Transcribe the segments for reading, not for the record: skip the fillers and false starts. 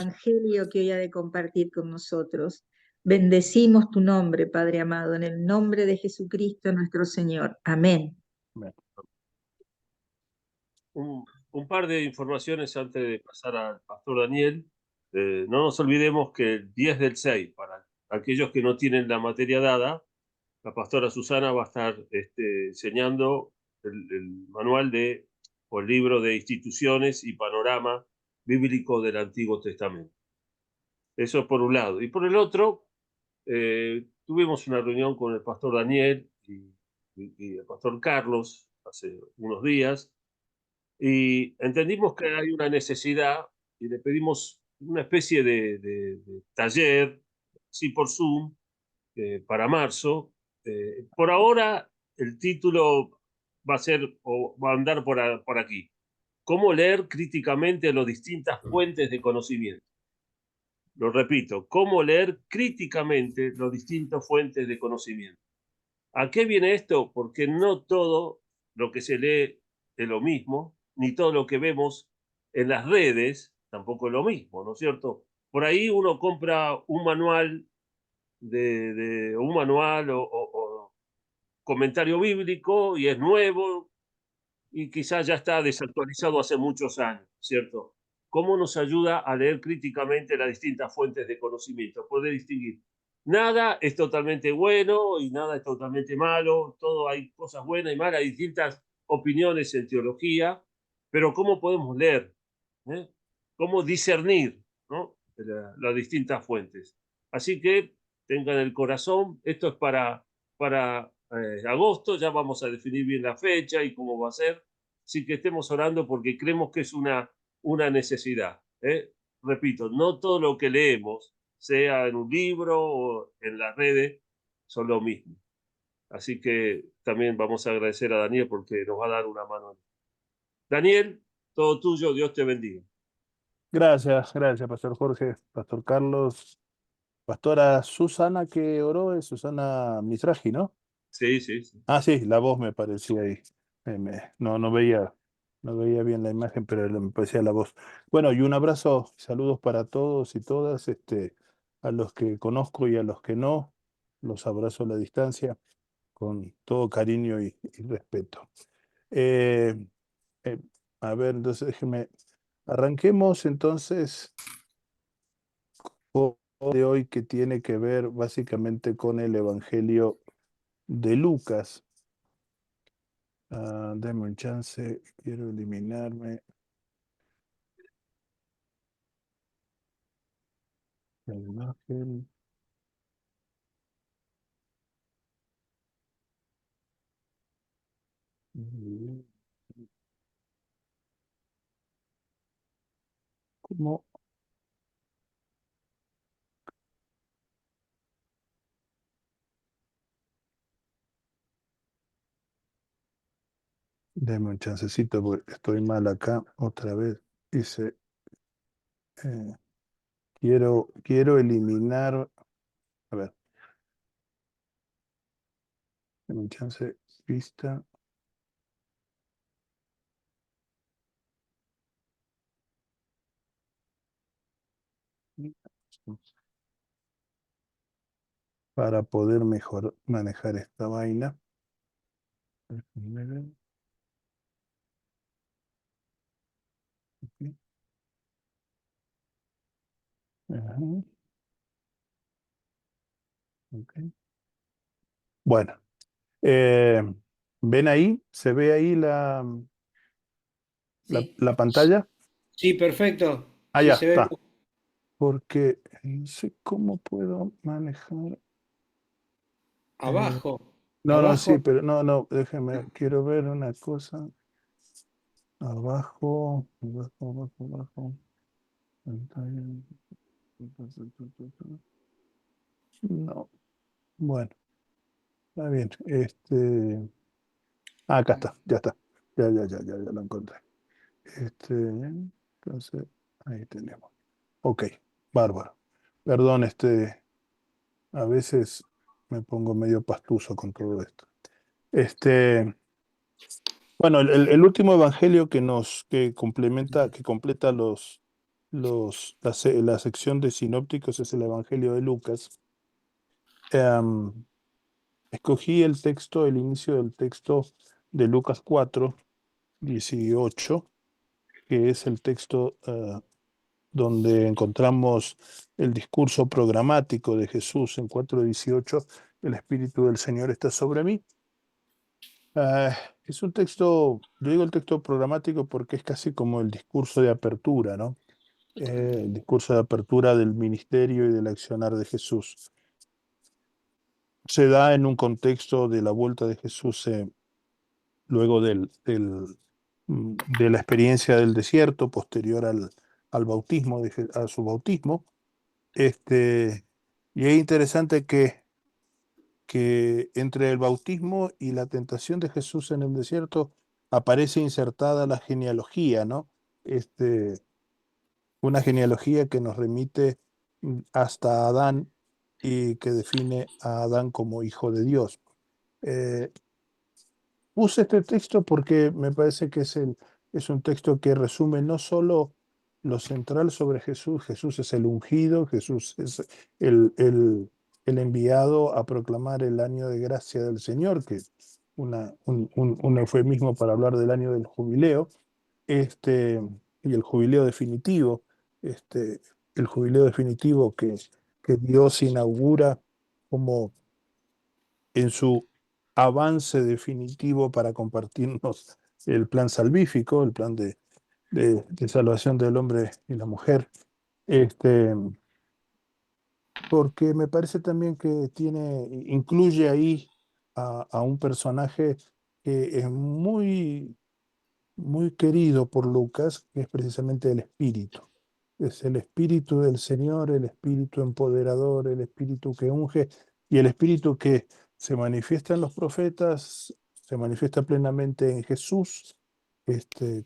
Evangelio que hoy ha de compartir con nosotros. Bendecimos tu nombre, Padre amado, en el nombre de Jesucristo nuestro Señor. Amén. Bueno, un par de informaciones antes de pasar al pastor Daniel. No nos olvidemos que el 10 del 6, para aquellos que no tienen la materia dada, la pastora Susana va a estar enseñando el manual o el libro de instituciones y panorama bíblico del Antiguo Testamento. Eso es por un lado. Y por el otro, tuvimos una reunión con el pastor Daniel y el pastor Carlos hace unos días, y entendimos que hay una necesidad y le pedimos una especie de taller, sí, por Zoom, para marzo. Por ahora, el título va a ser, o va a andar por aquí: ¿Cómo leer críticamente las distintas fuentes de conocimiento? Lo repito: ¿cómo leer críticamente las distintas fuentes de conocimiento? ¿A qué viene esto? Porque no todo lo que se lee es lo mismo, ni todo lo que vemos en las redes tampoco es lo mismo, ¿no es cierto? Por ahí uno compra un manual un manual o comentario bíblico y es nuevo y quizás ya está desactualizado hace muchos años, ¿cierto? ¿Cómo nos ayuda a leer críticamente las distintas fuentes de conocimiento? Poder distinguir. Nada es totalmente bueno y nada es totalmente malo, todo hay cosas buenas y malas, hay distintas opiniones en teología, pero ¿cómo podemos leer? ¿Eh? ¿Cómo discernir, ¿no? Las distintas fuentes? Así que tengan el corazón, esto es para agosto, ya vamos a definir bien la fecha y cómo va a ser, así que estemos orando porque creemos que es una necesidad. Repito, no todo lo que leemos, sea en un libro o en las redes, son lo mismo. Así que también vamos a agradecer a Daniel porque nos va a dar una mano. Daniel, todo tuyo, Dios te bendiga. Gracias, Pastor Jorge, Pastor Carlos, Pastora Susana que oró, es Susana Mizrahi, ¿no? Sí, sí, sí. Ah, sí, la voz me parecía ahí. No veía bien la imagen, pero me parecía la voz. Bueno, y un abrazo, saludos para todos y todas, a los que conozco y a los que no, los abrazo a la distancia con todo cariño y respeto. Eh, eh, a ver, entonces arranquemos entonces de hoy, que tiene que ver básicamente con el Evangelio de Lucas. Dame un chance, quiero eliminarme la imagen. ¿Cómo? Dame un chancecito porque estoy mal acá otra vez. Dice, quiero eliminar, a ver, dame un chance, vista. Para poder mejor manejar esta vaina. Déjenme ver. Ok. Ajá. Ok. Bueno, ¿ven ahí? ¿Se ve ahí la Sí, pantalla? sí, perfecto. Allá Sí, se ve. está. Porque no sé cómo puedo manejar. Abajo, No, sí, abajo. pero no, déjeme, quiero ver una cosa. Abajo, abajo. Pantalla. No, bueno, está bien. Acá está, ya está. Ya lo encontré. Entonces, ahí tenemos. Ok, bárbaro. Perdón, a veces me pongo medio pastuso con todo esto. Bueno, el último evangelio que completa los la sección de sinópticos es el Evangelio de Lucas. Escogí el inicio del texto de Lucas 4:18, que es el texto donde encontramos el discurso programático de Jesús en 4:18, el Espíritu del Señor está sobre mí. Es un texto, yo digo el texto programático porque es casi como el discurso de apertura, ¿no? El discurso de apertura del ministerio y del accionar de Jesús. Se da en un contexto de la vuelta de Jesús luego de la experiencia del desierto, posterior al bautismo, a su bautismo. Y es interesante que entre el bautismo y la tentación de Jesús en el desierto aparece insertada la genealogía, ¿no? Una genealogía que nos remite hasta Adán y que define a Adán como hijo de Dios. Puse este texto porque me parece que es un texto que resume no solo lo central sobre Jesús. Jesús es el ungido, Jesús es el enviado a proclamar el año de gracia del Señor, que es un eufemismo para hablar del año del jubileo, y el jubileo definitivo, el jubileo definitivo que Dios inaugura como en su avance definitivo para compartirnos el plan salvífico, el plan de salvación del hombre y la mujer, porque me parece también que incluye ahí a un personaje que es muy querido por Lucas, que es precisamente el Espíritu. Es el Espíritu del Señor, el Espíritu empoderador, el Espíritu que unge y el Espíritu que se manifiesta en los profetas, se manifiesta plenamente en Jesús,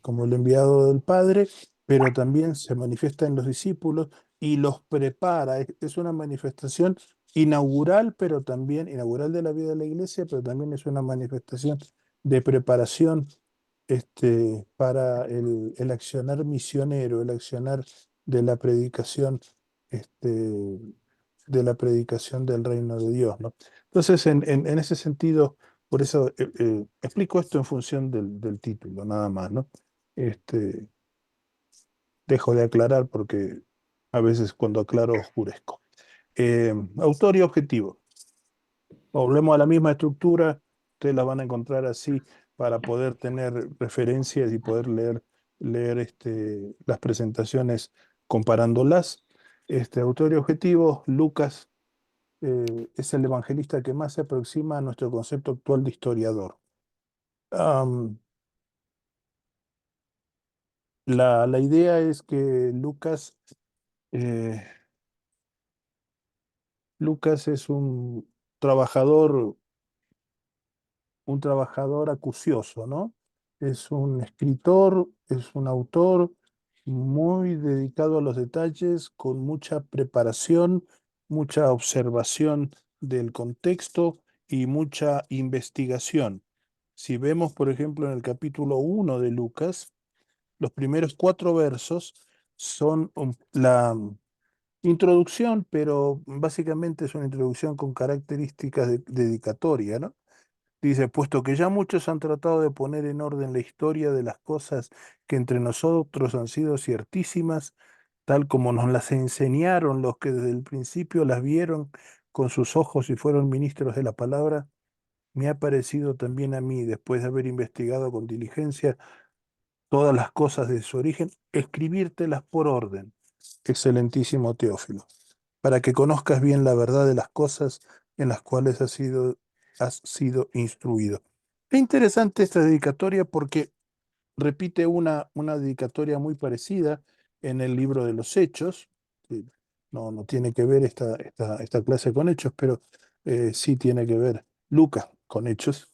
como el enviado del Padre, pero también se manifiesta en los discípulos y los prepara. Es una manifestación inaugural, pero también inaugural de la vida de la iglesia, pero también es una manifestación de preparación para el accionar misionero, el accionar de la predicación, del reino de Dios, ¿no? Entonces, en ese sentido, por eso explico esto en función del título, nada más, ¿no? Dejo de aclarar porque a veces cuando aclaro oscurezco. Autor y objetivo. Volvemos a la misma estructura, ustedes la van a encontrar así para poder tener referencias y poder leer las presentaciones comparándolas. Autor y objetivo, Lucas es el evangelista que más se aproxima a nuestro concepto actual de historiador. La idea es que eh, Lucas es un trabajador acucioso, ¿no? Es un escritor, es un autor muy dedicado a los detalles, con mucha preparación, mucha observación del contexto y mucha investigación. Si vemos, por ejemplo, en el capítulo 1 de Lucas, los primeros 4 versos son la introducción, pero básicamente es una introducción con características dedicatoria, ¿no? Dice, puesto que ya muchos han tratado de poner en orden la historia de las cosas que entre nosotros han sido ciertísimas, tal como nos las enseñaron los que desde el principio las vieron con sus ojos y fueron ministros de la palabra, me ha parecido también a mí, después de haber investigado con diligencia todas las cosas de su origen, escribírtelas por orden, excelentísimo Teófilo, para que conozcas bien la verdad de las cosas en las cuales has sido instruido. Es interesante esta dedicatoria porque repite una dedicatoria muy parecida en el libro de los Hechos. No tiene que ver esta clase con Hechos, pero sí tiene que ver Lucas con Hechos.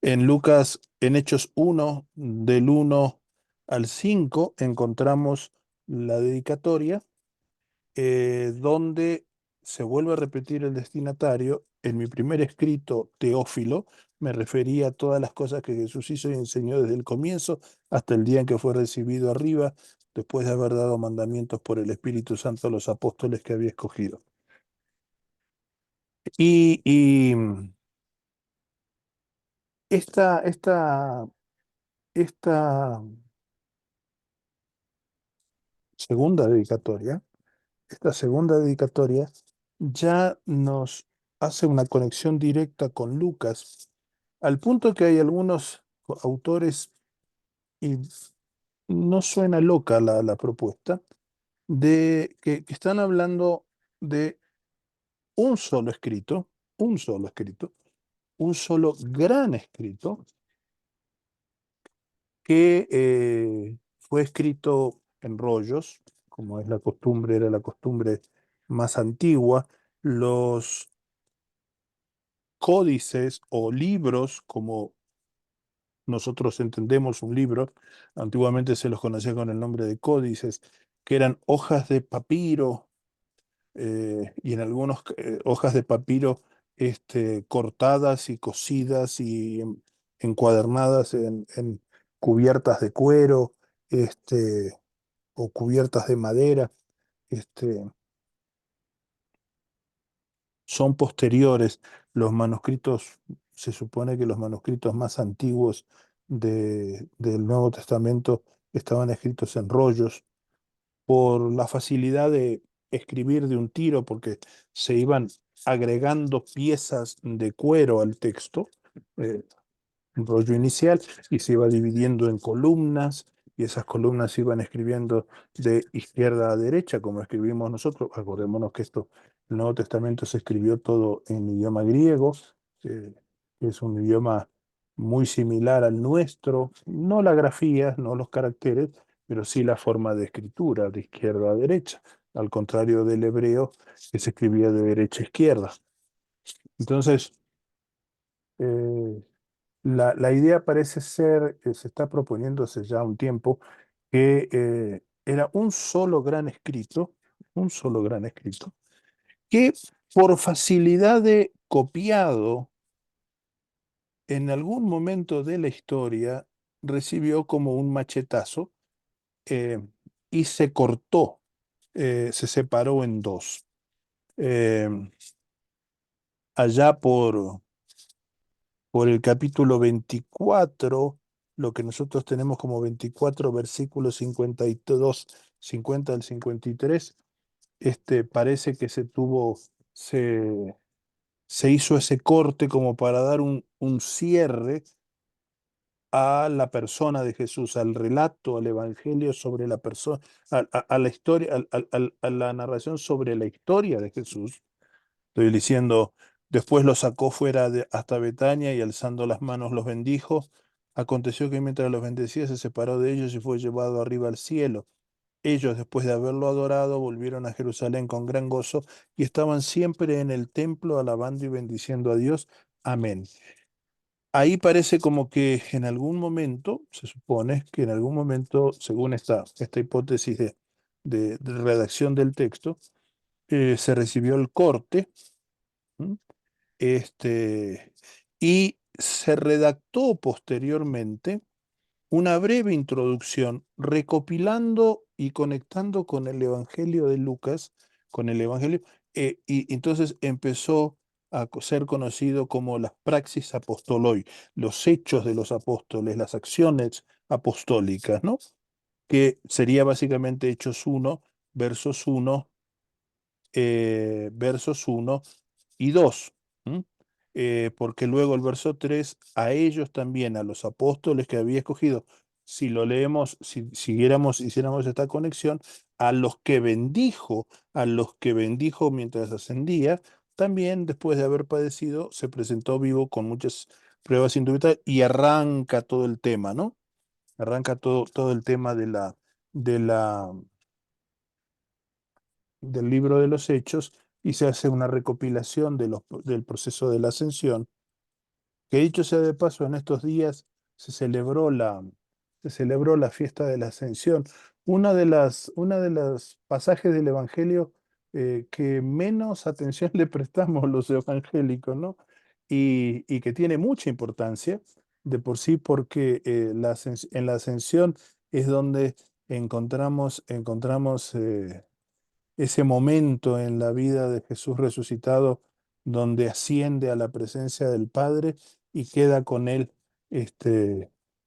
En Lucas, en Hechos 1, del 1 al 5, encontramos la dedicatoria donde se vuelve a repetir el destinatario en mi primer escrito, Teófilo, me refería a todas las cosas que Jesús hizo y enseñó desde el comienzo hasta el día en que fue recibido arriba, después de haber dado mandamientos por el Espíritu Santo a los apóstoles que había escogido. Y esta, esta, esta segunda dedicatoria, esta segunda dedicatoria ya nos hace una conexión directa con Lucas, al punto que hay algunos autores, y no suena loca la propuesta, de que están hablando de un solo escrito, un solo escrito, un solo gran escrito que fue escrito en rollos, como es la costumbre, era la costumbre más antigua. Los códices o libros, como nosotros entendemos un libro, antiguamente se los conocía con el nombre de códices, que eran hojas de papiro, y en algunos hojas de papiro cortadas y cosidas y encuadernadas en cubiertas de cuero, o cubiertas de madera. este, Son posteriores. Los manuscritos, se supone que los manuscritos más antiguos del Nuevo Testamento estaban escritos en rollos por la facilidad de escribir de un tiro, porque se iban agregando piezas de cuero al texto. eh, un rollo inicial, y se iba dividiendo en columnas, y esas columnas se iban escribiendo de izquierda a derecha, como escribimos nosotros. Acordémonos que el Nuevo Testamento se escribió todo en idioma griego, que es un idioma muy similar al nuestro, no la grafía, no los caracteres, pero sí la forma de escritura, de izquierda a derecha, al contrario del hebreo, que se escribía de derecha a izquierda. Entonces, eh, la idea parece ser, que se está proponiendo hace ya un tiempo, que era un solo gran escrito, que por facilidad de copiado en algún momento de la historia recibió como un machetazo, eh, y se cortó, se separó en dos. Eh, Allá por el capítulo 24, lo que nosotros tenemos como 24, versículos 52, 50 al 53, parece que se, se hizo ese corte como para dar un cierre a la persona de Jesús, al relato, al evangelio sobre la persona, a la historia, a la narración sobre la historia de Jesús. Estoy diciendo, después los sacó fuera hasta Betania y alzando las manos los bendijo. Aconteció que mientras los bendecía se separó de ellos y fue llevado arriba al cielo. Ellos, después de haberlo adorado, volvieron a Jerusalén con gran gozo y estaban siempre en el templo alabando y bendiciendo a Dios. Amén. Ahí parece como que en algún momento, se supone que en algún momento, según esta hipótesis de redacción del texto, se recibió el corte. ¿m? Y se redactó posteriormente una breve introducción recopilando y conectando con el Evangelio de Lucas, con el Evangelio, y entonces empezó a ser conocido como las praxis apostoloi, los hechos de los apóstoles, las acciones apostólicas, ¿no? Que sería básicamente Hechos 1, versos 1, versos 1 y 2. ¿M? Porque luego el verso 3, a ellos también, a los apóstoles que había escogido, si lo leemos, si hiciéramos esta conexión, a los que bendijo mientras ascendía, también después de haber padecido, se presentó vivo con muchas pruebas indubitables, y arranca todo el tema, ¿no? Arranca todo el tema de la, del libro de los Hechos, y se hace una recopilación del proceso de la ascensión, que dicho sea de paso, en estos días se celebró se celebró la fiesta de la ascensión. Una de las pasajes del Evangelio que menos atención le prestamos los evangélicos, ¿no? Y que tiene mucha importancia de por sí porque en la ascensión es donde encontramos ese momento en la vida de Jesús resucitado donde asciende a la presencia del Padre y queda con él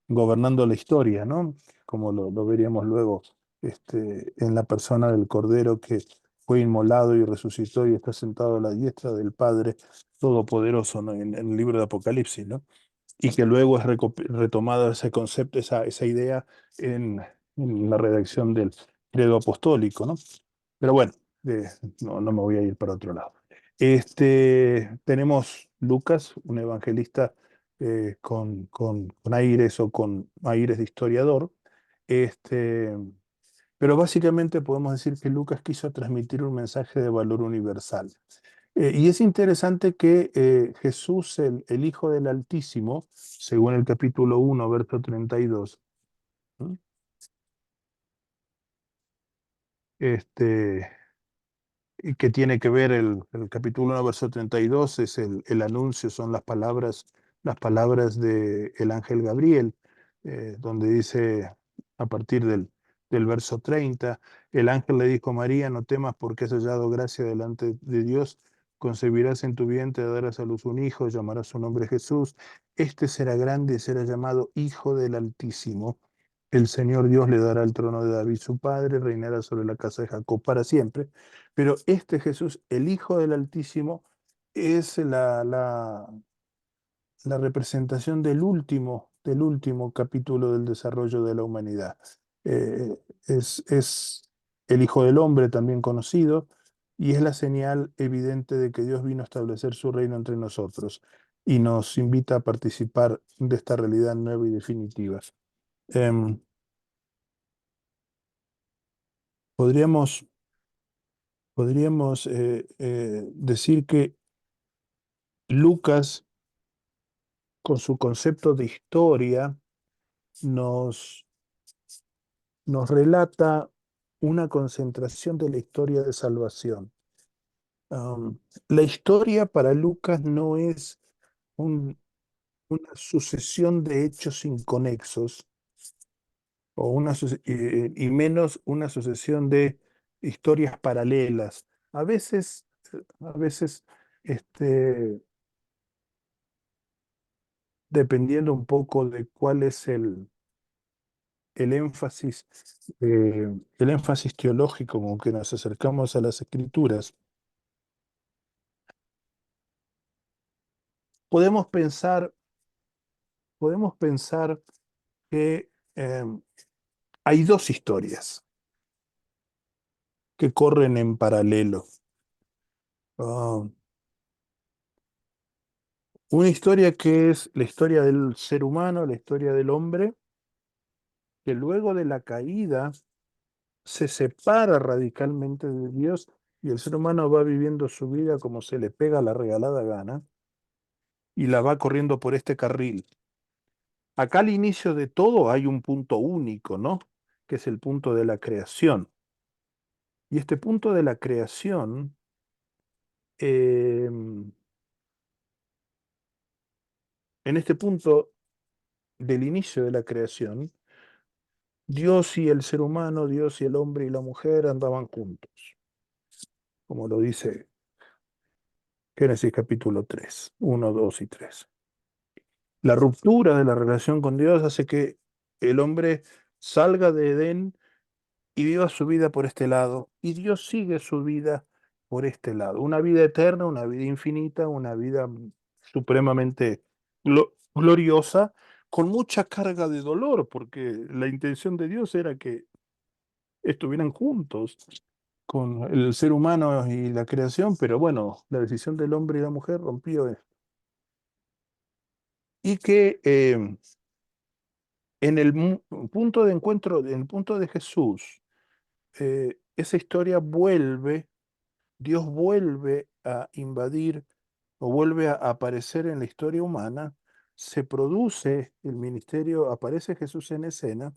gobernando la historia, ¿no? Como lo veríamos luego en la persona del Cordero que fue inmolado y resucitó y está sentado a la diestra del Padre Todopoderoso, ¿no? En el libro de Apocalipsis, ¿no? Y que luego es retomado ese concepto, esa idea en la redacción del credo apostólico, ¿no? Pero bueno, eh, no me voy a ir para otro lado. Tenemos Lucas, un evangelista con aires o con aires de historiador, este, pero básicamente podemos decir que Lucas quiso transmitir un mensaje de valor universal. Y es interesante que Jesús, el Hijo del Altísimo, según el capítulo 1, verso 32, ¿no? este, y que tiene que ver el capítulo 1, verso 32, es el anuncio, son las palabras del ángel Gabriel, donde dice a partir del verso 30, el ángel le dijo: María, no temas porque has hallado gracia delante de Dios, concebirás en tu vientre, darás a luz un hijo, llamarás su nombre Jesús, este será grande y será llamado Hijo del Altísimo. El Señor Dios le dará el trono de David su padre, reinará sobre la casa de Jacob para siempre. Pero este Jesús, el Hijo del Altísimo, es la representación del último capítulo del desarrollo de la humanidad. Es el Hijo del Hombre también conocido y es la señal evidente de que Dios vino a establecer su reino entre nosotros y nos invita a participar de esta realidad nueva y definitiva. Em, podríamos decir que Lucas, con su concepto de historia, nos, nos relata una concentración de la historia de salvación. La historia para Lucas no es una sucesión de hechos inconexos o y menos una sucesión de historias paralelas. A veces dependiendo un poco de cuál es el énfasis, el énfasis teológico con que nos acercamos a las escrituras, podemos pensar, podemos pensar que hay dos historias que corren en paralelo. Ah, una historia que es la historia del ser humano, la historia del hombre, que luego de la caída se separa radicalmente de Dios y el ser humano va viviendo su vida como se le pega la regalada gana y la va corriendo por este carril. Acá al inicio de todo hay un punto único, ¿no? Que es el punto de la creación. Y este punto de la creación, en este punto del inicio de la creación, Dios y el ser humano, Dios y el hombre y la mujer andaban juntos, como lo dice Génesis capítulo 3, 1, 2 y 3. La ruptura de la relación con Dios hace que el hombre salga de Edén y viva su vida por este lado, y Dios sigue su vida por este lado. Una vida eterna, una vida infinita, una vida supremamente gloriosa, con mucha carga de dolor, porque la intención de Dios era que estuvieran juntos con el ser humano y la creación, pero bueno, la decisión del hombre y la mujer rompió esto. Y que en el punto de encuentro, en el punto de Jesús, esa historia vuelve, Dios vuelve a invadir o vuelve a aparecer en la historia humana, se produce el ministerio, aparece Jesús en escena,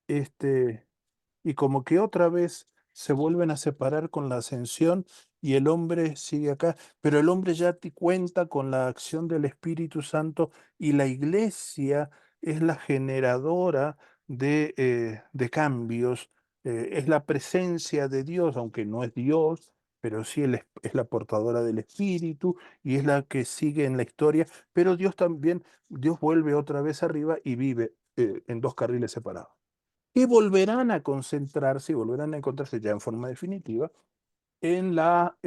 y como que otra vez se vuelven a separar con la ascensión y el hombre sigue acá, pero el hombre ya cuenta con la acción del Espíritu Santo y la iglesia es la generadora de cambios, es la presencia de Dios, aunque no es Dios, pero sí es la portadora del Espíritu y es la que sigue en la historia, pero Dios también, Dios vuelve otra vez arriba y vive en dos carriles separados. Y volverán a concentrarse y volverán a encontrarse ya en forma definitiva en la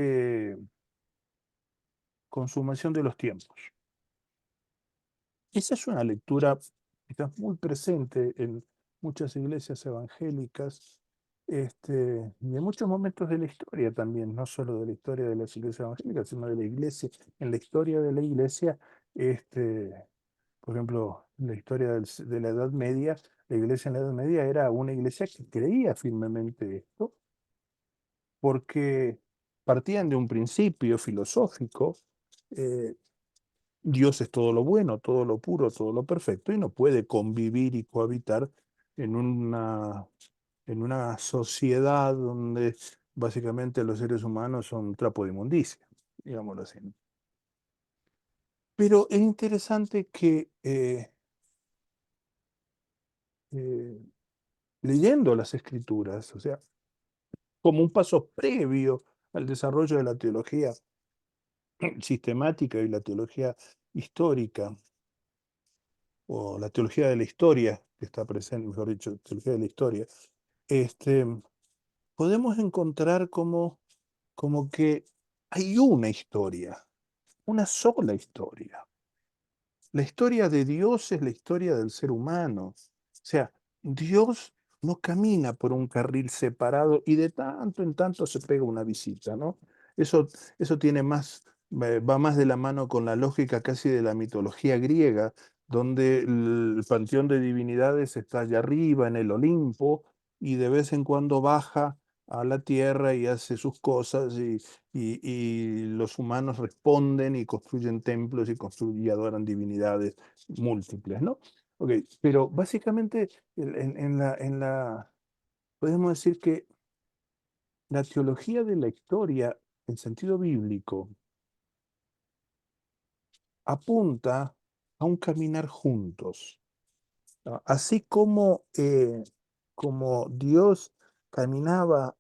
consumación de los tiempos. Esa es una lectura quizás muy presente en muchas iglesias evangélicas, y en muchos momentos de la historia también, no solo de la historia de las iglesias evangélicas, sino de la iglesia. En la historia de la iglesia, por ejemplo, la historia de la Edad Media, la iglesia en la Edad Media era una iglesia que creía firmemente esto, porque partían de un principio filosófico. Dios es todo lo bueno, todo lo puro, todo lo perfecto, y no puede convivir y cohabitar en una sociedad donde básicamente los seres humanos son trapo de inmundicia, digámoslo así, ¿no? Pero es interesante que leyendo las escrituras, o sea, como un paso previo al desarrollo de la teología sistemática y la teología histórica, o la teología de la historia, que está presente, mejor dicho, teología de la historia, este, podemos encontrar como que hay una historia, una sola historia. La historia de Dios es la historia del ser humano. O sea, Dios no camina por un carril separado y de tanto en tanto se pega una visita, ¿no? Eso tiene más, va más de la mano con la lógica casi de la mitología griega, donde el panteón de divinidades está allá arriba en el Olimpo y de vez en cuando baja a la tierra y hace sus cosas y los humanos responden y construyen templos y construyen y adoran divinidades múltiples, ¿no? Ok, pero básicamente podemos decir que la teología de la historia, en sentido bíblico, apunta a un caminar juntos, ¿no? Así como Dios caminaba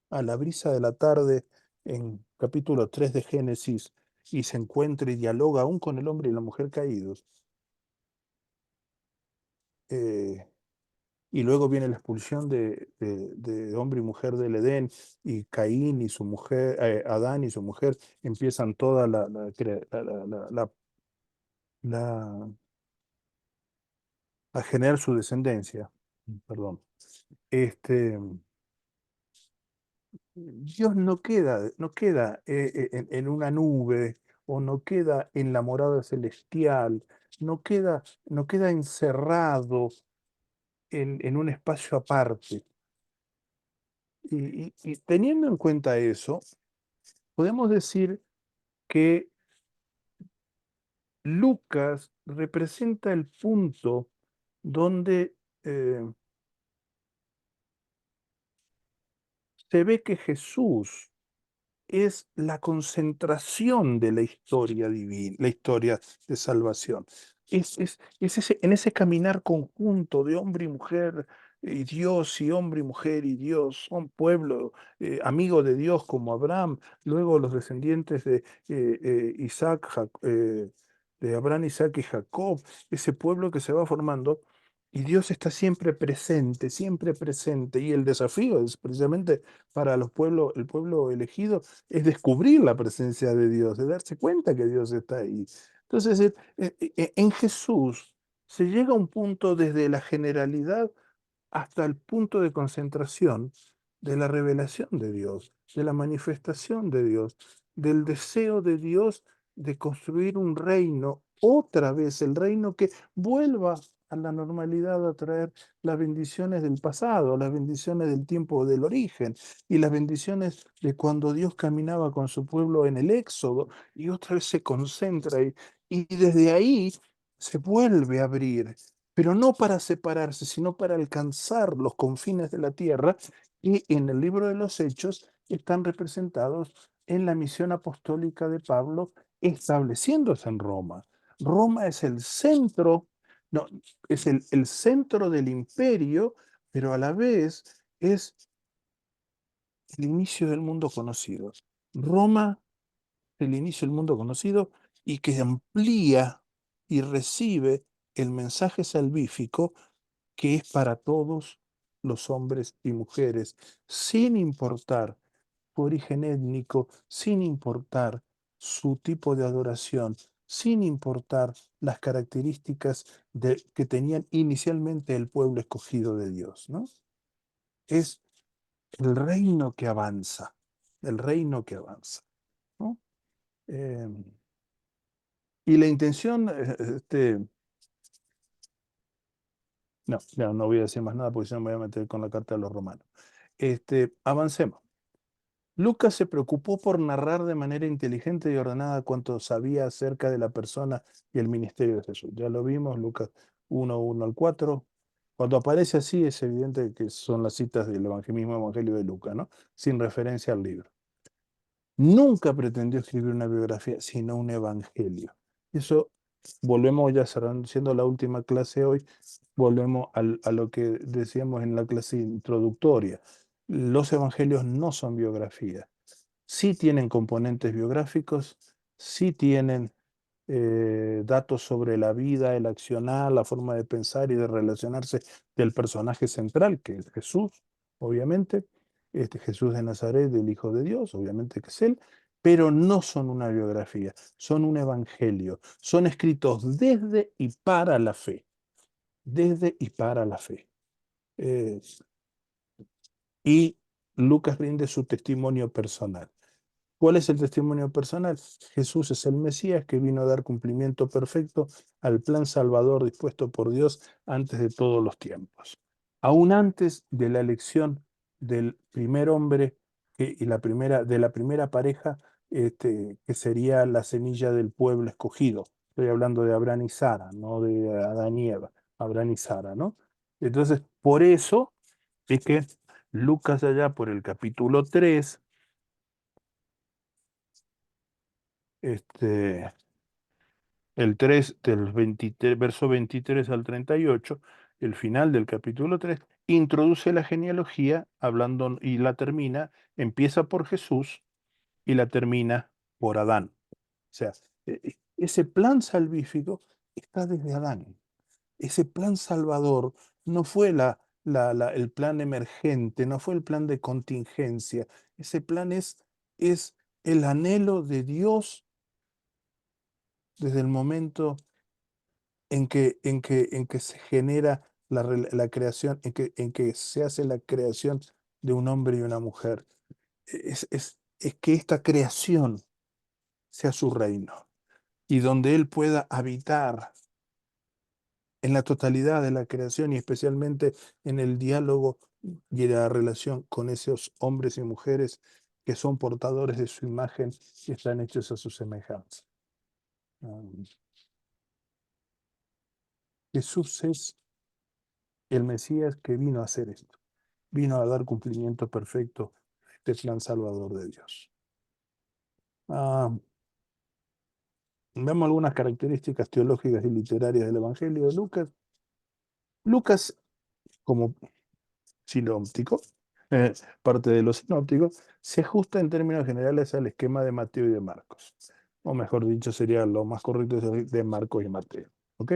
a la brisa de la tarde en capítulo 3 de Génesis y se encuentra y dialoga aún con el hombre y la mujer caídos. Y luego viene la expulsión de hombre y mujer del Edén, y Caín y su mujer, Adán y su mujer empiezan toda la- a generar su descendencia. Perdón. Dios no queda en una nube o no queda en la morada celestial, no queda encerrado en un espacio aparte. Y teniendo en cuenta eso, podemos decir que Lucas representa el punto donde se ve que Jesús es la concentración de la historia divina, la historia de salvación. En ese caminar conjunto de hombre y mujer, y Dios y hombre y mujer y Dios, son pueblo amigo de Dios como Abraham, luego los descendientes de Abraham, Isaac y Jacob, ese pueblo que se va formando. Y Dios está siempre presente. Y el desafío es precisamente para el pueblo elegido, es descubrir la presencia de Dios, de darse cuenta que Dios está ahí. Entonces, en Jesús se llega a un punto desde la generalidad hasta el punto de concentración de la revelación de Dios, de la manifestación de Dios, del deseo de Dios de construir un reino, otra vez el reino que vuelva a la normalidad, a traer las bendiciones del pasado, las bendiciones del tiempo del origen y las bendiciones de cuando Dios caminaba con su pueblo en el Éxodo, y otra vez se concentra y desde ahí se vuelve a abrir, pero no para separarse, sino para alcanzar los confines de la tierra y en el libro de los Hechos están representados en la misión apostólica de Pablo estableciéndose en Roma. Roma es el centro, no, es el centro del imperio, pero a la vez es el inicio del mundo conocido. Roma es el inicio del mundo conocido y que amplía y recibe el mensaje salvífico que es para todos los hombres y mujeres, sin importar su origen étnico, sin importar su tipo de adoración, sin importar las características que tenían inicialmente el pueblo escogido de Dios, ¿no? Es el reino que avanza, el reino que avanza, ¿no? Y la intención, no voy a decir más nada porque si no me voy a meter con la carta de los romanos. Avancemos. Lucas se preocupó por narrar de manera inteligente y ordenada cuanto sabía acerca de la persona y el ministerio de Jesús. Ya lo vimos, Lucas 1, 1 al 4. Cuando aparece así es evidente que son las citas del mismo Evangelio de Lucas, ¿no? Sin referencia al libro. Nunca pretendió escribir una biografía, sino un evangelio. Eso, volvemos ya cerrando, siendo la última clase hoy, volvemos a lo que decíamos en la clase introductoria. Los evangelios no son biografías. Sí tienen componentes biográficos, sí tienen datos sobre la vida, el accionar, la forma de pensar y de relacionarse del personaje central, que es Jesús, obviamente, Jesús de Nazaret, el Hijo de Dios, obviamente que es Él, pero no son una biografía, son un evangelio, son escritos desde y para la fe, desde y para la fe. Y Lucas rinde su testimonio personal. ¿Cuál es el testimonio personal? Jesús es el Mesías que vino a dar cumplimiento perfecto al plan salvador dispuesto por Dios antes de todos los tiempos. Aún antes de la elección del primer hombre y de la primera pareja que sería la semilla del pueblo escogido. Estoy hablando de Abraham y Sara, no de Adán y Eva. Abraham y Sara, ¿no? Entonces, por eso es que Lucas allá por el capítulo 3, el 3 del 23, verso 23 al 38, el final del capítulo 3, introduce la genealogía hablando y la termina, empieza por Jesús y la termina por Adán. O sea, ese plan salvífico está desde Adán. Ese plan salvador no fue el plan emergente, no fue el plan de contingencia. Ese plan es el anhelo de Dios desde el momento en que se genera la creación, en que se hace la creación de un hombre y una mujer. Es que esta creación sea su reino y donde Él pueda habitar en la totalidad de la creación y especialmente en el diálogo y la relación con esos hombres y mujeres que son portadores de su imagen y están hechos a su semejanza. Jesús es el Mesías que vino a hacer esto. Vino a dar cumplimiento perfecto a este plan salvador de Dios. Vemos algunas características teológicas y literarias del Evangelio de Lucas. Lucas, como sinóptico, parte de los sinópticos, se ajusta en términos generales al esquema de Mateo y de Marcos. O mejor dicho, sería lo más correcto de Marcos y Mateo. ¿Ok?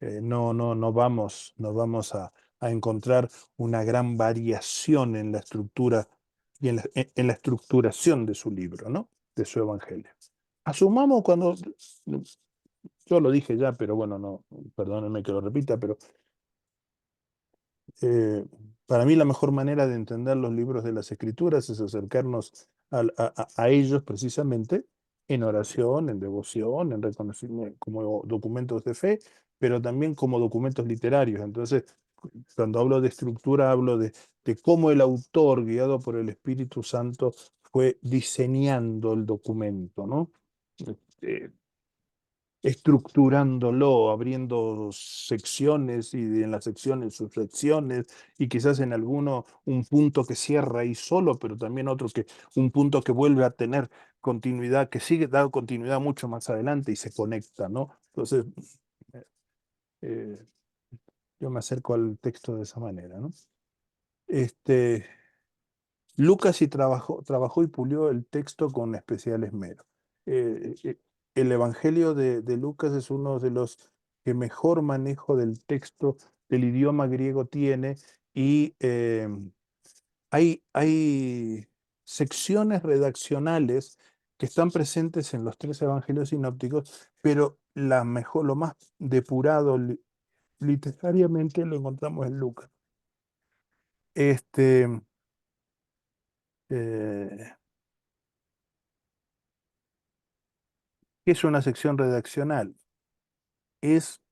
No vamos a encontrar una gran variación en la estructura y en la estructuración de su libro, ¿no? De su evangelio. Asumamos yo lo dije ya, pero bueno, no, perdónenme que lo repita, pero para mí la mejor manera de entender los libros de las Escrituras es acercarnos a ellos precisamente en oración, en devoción, en reconocimiento, como documentos de fe, pero también como documentos literarios. Entonces, cuando hablo de estructura, hablo de cómo el autor, guiado por el Espíritu Santo, fue diseñando el documento, ¿no? estructurándolo, abriendo secciones y en las secciones subsecciones y quizás en alguno un punto que cierra ahí solo, pero también otro que un punto que vuelve a tener continuidad, que sigue dando continuidad mucho más adelante y se conecta, ¿no? Entonces, eh, yo me acerco al texto de esa manera, ¿no? Lucas sí trabajó y pulió el texto con especial esmero. El Evangelio de Lucas es uno de los que mejor manejo del texto del idioma griego tiene y hay secciones redaccionales que están presentes en los tres evangelios sinópticos, pero lo más depurado literariamente lo encontramos en Lucas. Este, eh, ¿Qué es una sección redaccional? Es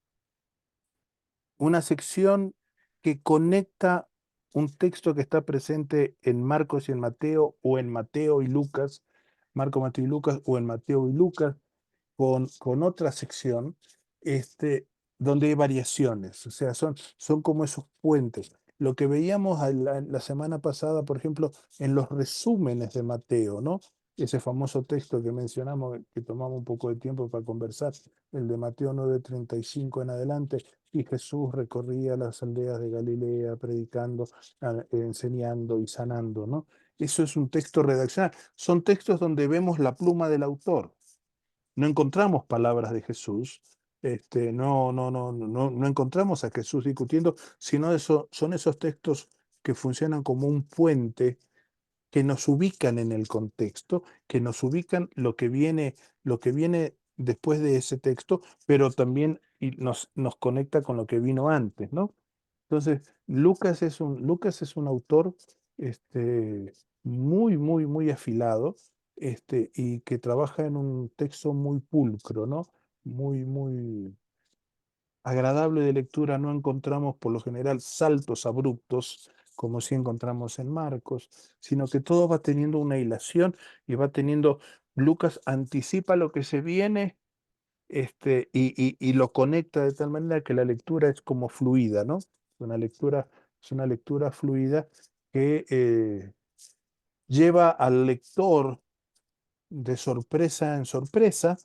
una sección que conecta un texto que está presente en Marcos y en Mateo, o en Mateo y Lucas, Marco, Mateo y Lucas, o en Mateo y Lucas, con otra sección, donde hay variaciones, o sea, son como esos puentes. Lo que veíamos la semana pasada, por ejemplo, en los resúmenes de Mateo, ¿no? Ese famoso texto que mencionamos, que tomamos un poco de tiempo para conversar, el de Mateo 9:35 en adelante, y Jesús recorría las aldeas de Galilea predicando, enseñando y sanando, ¿no? Eso es un texto redaccional. Son textos donde vemos la pluma del autor. No encontramos palabras de Jesús, no encontramos a Jesús discutiendo, sino son esos textos que funcionan como un puente que nos ubican en el contexto, que nos ubican lo que viene después de ese texto, pero también nos conecta con lo que vino antes, ¿no? Entonces, Lucas es un autor muy, muy, muy afilado, y que trabaja en un texto muy pulcro, ¿no? Muy, muy agradable de lectura. No encontramos por lo general saltos abruptos, como sí encontramos en Marcos, sino que todo va teniendo una hilación y va teniendo, Lucas anticipa lo que se viene, y lo conecta de tal manera que la lectura es como fluida, ¿no? Es una lectura fluida que lleva al lector de sorpresa en sorpresa,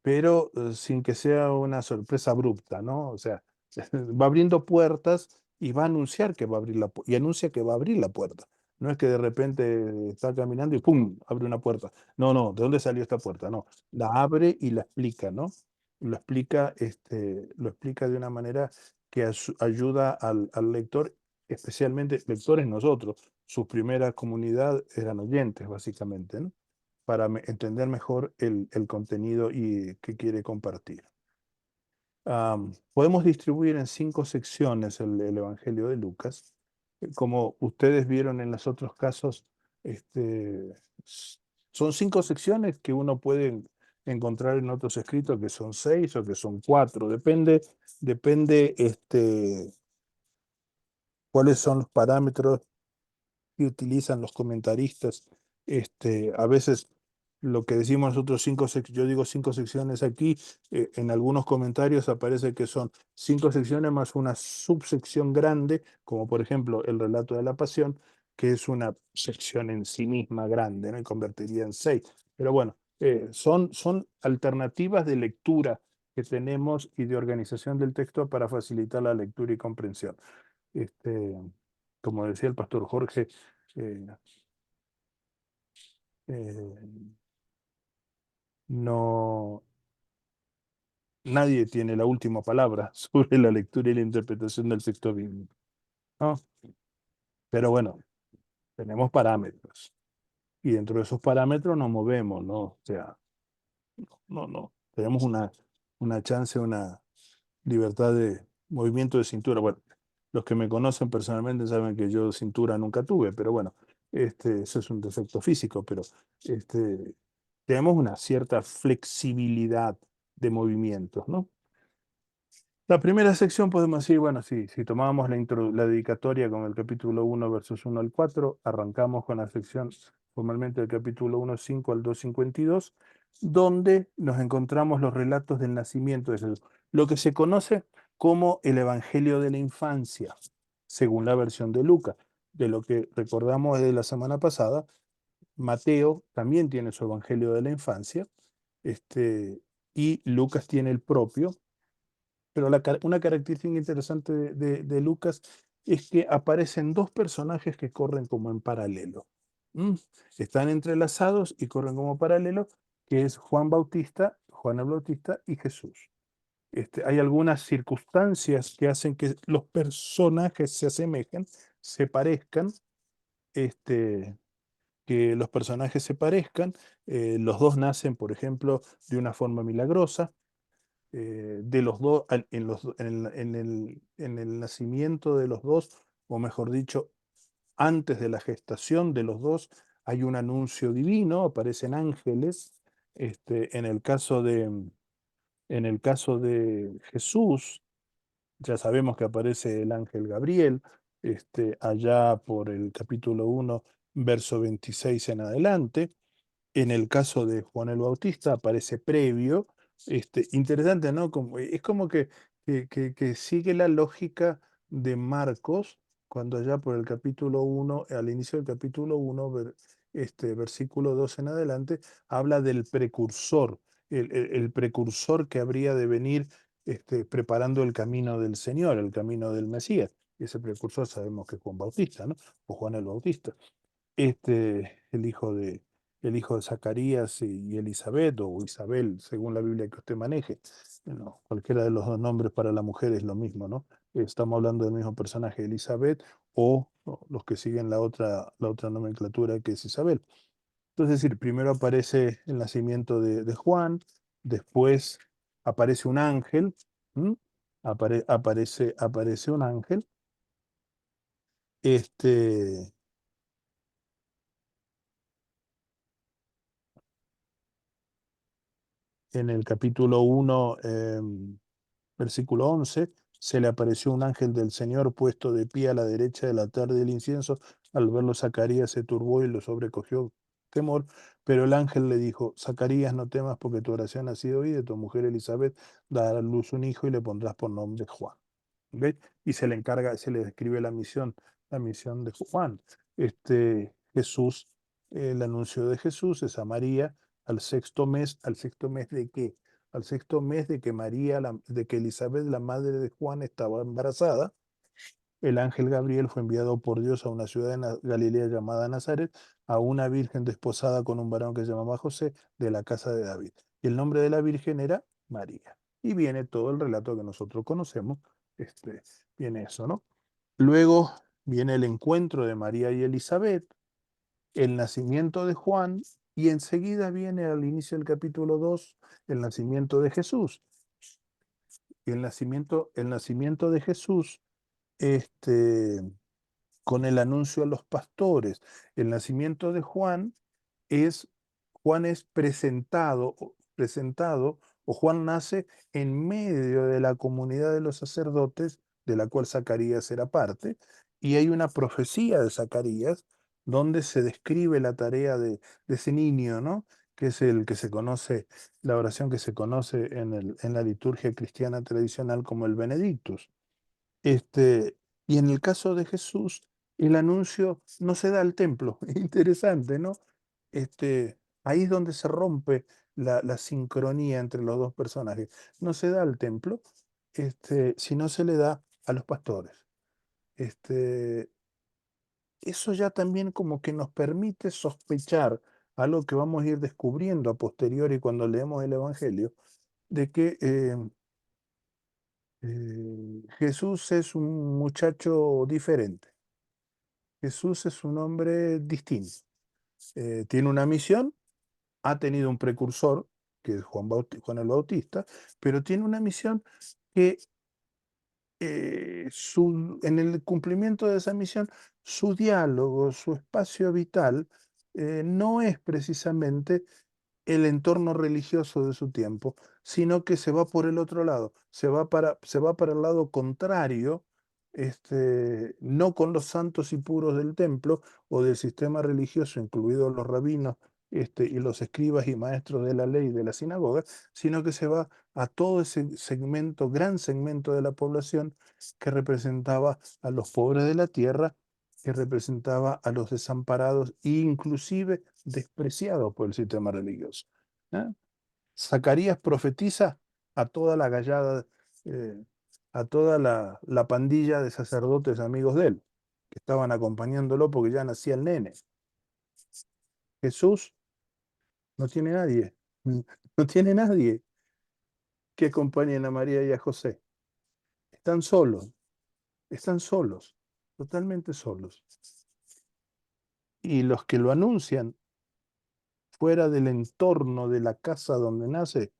pero sin que sea una sorpresa abrupta, ¿no? O sea, va abriendo puertas y va a anunciar que va a abrir y anuncia que va a abrir la puerta. No es que de repente está caminando y ¡pum! Abre una puerta. No, no, ¿de dónde salió esta puerta? No, la abre y la explica, ¿no? Lo explica de una manera que ayuda al lector, especialmente lectores nosotros. Su primera comunidad eran oyentes, básicamente, ¿no? Para entender mejor el contenido y que quiere compartir. Podemos distribuir en 5 secciones el Evangelio de Lucas. Como ustedes vieron en los otros casos, son 5 secciones que uno puede encontrar en otros escritos, que son 6 o que son 4. Depende cuáles son los parámetros que utilizan los comentaristas. A veces lo que decimos nosotros, yo digo 5 secciones aquí, en algunos comentarios aparece que son 5 secciones más una subsección grande, como por ejemplo el relato de la pasión, que es una sección en sí misma grande, ¿no? Y convertiría en 6. Pero bueno, son alternativas de lectura que tenemos y de organización del texto para facilitar la lectura y comprensión. Este, Como decía el pastor Jorge, eh, eh, no, nadie tiene la última palabra sobre la lectura y la interpretación del texto bíblico, ¿no? Pero bueno, tenemos parámetros y dentro de esos parámetros nos movemos, ¿no? O sea, no, tenemos una chance, una libertad de movimiento de cintura. Bueno, los que me conocen personalmente saben que yo cintura nunca tuve, pero bueno, eso es un defecto físico, pero tenemos una cierta flexibilidad de movimientos, ¿no? La primera sección podemos decir, bueno, si tomamos la dedicatoria con el capítulo 1, versos 1 al 4, arrancamos con la sección formalmente del capítulo 1, 5 al 2, 52, donde nos encontramos los relatos del nacimiento de Jesús, lo que se conoce como el Evangelio de la infancia, según la versión de Lucas. De lo que recordamos de la semana pasada, Mateo también tiene su Evangelio de la infancia, y Lucas tiene el propio, pero una característica interesante de Lucas es que aparecen dos personajes que corren como en paralelo. Están entrelazados y corren como paralelo, que es Juan el Bautista y Jesús. Hay algunas circunstancias que hacen que los personajes se asemejen, se parezcan, que los personajes se parezcan. Los dos nacen, por ejemplo, de una forma milagrosa. De los dos, en el nacimiento de los dos, o mejor dicho, antes de la gestación de los dos, hay un anuncio divino, aparecen ángeles. En el caso de Jesús, ya sabemos que aparece el ángel Gabriel, allá por el capítulo 1, verso 26 en adelante. En el caso de Juan el Bautista aparece previo. Interesante, ¿no? Es como que sigue la lógica de Marcos, cuando allá por el capítulo 1, al inicio del capítulo 1, versículo 2 en adelante, habla del precursor, el precursor que habría de venir, preparando el camino del Señor, el camino del Mesías. Y ese precursor sabemos que es Juan Bautista, ¿no? O Juan el Bautista. El hijo de Zacarías y Elizabeth, o Isabel, según la Biblia que usted maneje. Bueno, cualquiera de los dos nombres para la mujer es lo mismo, ¿no? Estamos hablando del mismo personaje, Elizabeth, o los que siguen la otra nomenclatura, que es Isabel. Entonces, es decir, primero aparece el nacimiento de Juan, después aparece un ángel. ¿m? Aparece un ángel. este, en el capítulo 1, versículo 11, se le apareció un ángel del Señor puesto de pie a la derecha del altar del incienso. Al verlo, Zacarías se turbó y lo sobrecogió temor, pero el ángel le dijo: Zacarías, no temas, porque tu oración ha sido oída, tu mujer Elizabeth dará a luz un hijo y le pondrás por nombre Juan. ¿Ve? Y se le encarga, se le describe la misión de Juan. Jesús, el anuncio de Jesús es a María ¿al sexto mes de qué? Al sexto mes de que de que Elizabeth, la madre de Juan, estaba embarazada. El ángel Gabriel fue enviado por Dios a una ciudad de Galilea llamada Nazaret, a una virgen desposada con un varón que se llamaba José, de la casa de David. Y el nombre de la virgen era María. Y viene todo el relato que nosotros conocemos. Viene eso, ¿no? Luego viene el encuentro de María y Elizabeth, el nacimiento de Juan, y enseguida viene al inicio del capítulo 2 el nacimiento de Jesús. Y el nacimiento de Jesús, con el anuncio a los pastores. El nacimiento de Juan es presentado, o Juan nace en medio de la comunidad de los sacerdotes, de la cual Zacarías era parte, y hay una profecía de Zacarías donde se describe la tarea de ese niño, ¿no? Que es el que se conoce, la oración que se conoce en la liturgia cristiana tradicional como el Benedictus. Y en el caso de Jesús, el anuncio no se da al templo. Es interesante, ¿no? Ahí es donde se rompe la sincronía entre los dos personajes. No se da al templo, sino se le da a los pastores. Este, Eso ya también como que nos permite sospechar algo que vamos a ir descubriendo a posteriori cuando leemos el Evangelio, de que Jesús es un muchacho diferente. Jesús es un hombre distinto. Tiene una misión, ha tenido un precursor, que es Juan el Bautista, pero tiene una misión que en el cumplimiento de esa misión, su diálogo, su espacio vital, no es precisamente el entorno religioso de su tiempo, sino que se va por el otro lado, se va para el lado contrario, no con los santos y puros del templo o del sistema religioso, incluidos los rabinos y los escribas y maestros de la ley de la sinagoga, sino que se va a todo ese segmento, gran segmento de la población que representaba a los pobres de la tierra, que representaba a los desamparados e inclusive despreciados por el sistema religioso. ¿eh? Zacarías profetiza a toda la gallada, eh, a toda la pandilla de sacerdotes amigos de él, que estaban acompañándolo porque ya nacía el nene. Jesús no tiene nadie, no tiene nadie que acompañen a María y a José. Están solos, totalmente solos. Y los que lo anuncian fuera del entorno de la casa donde nace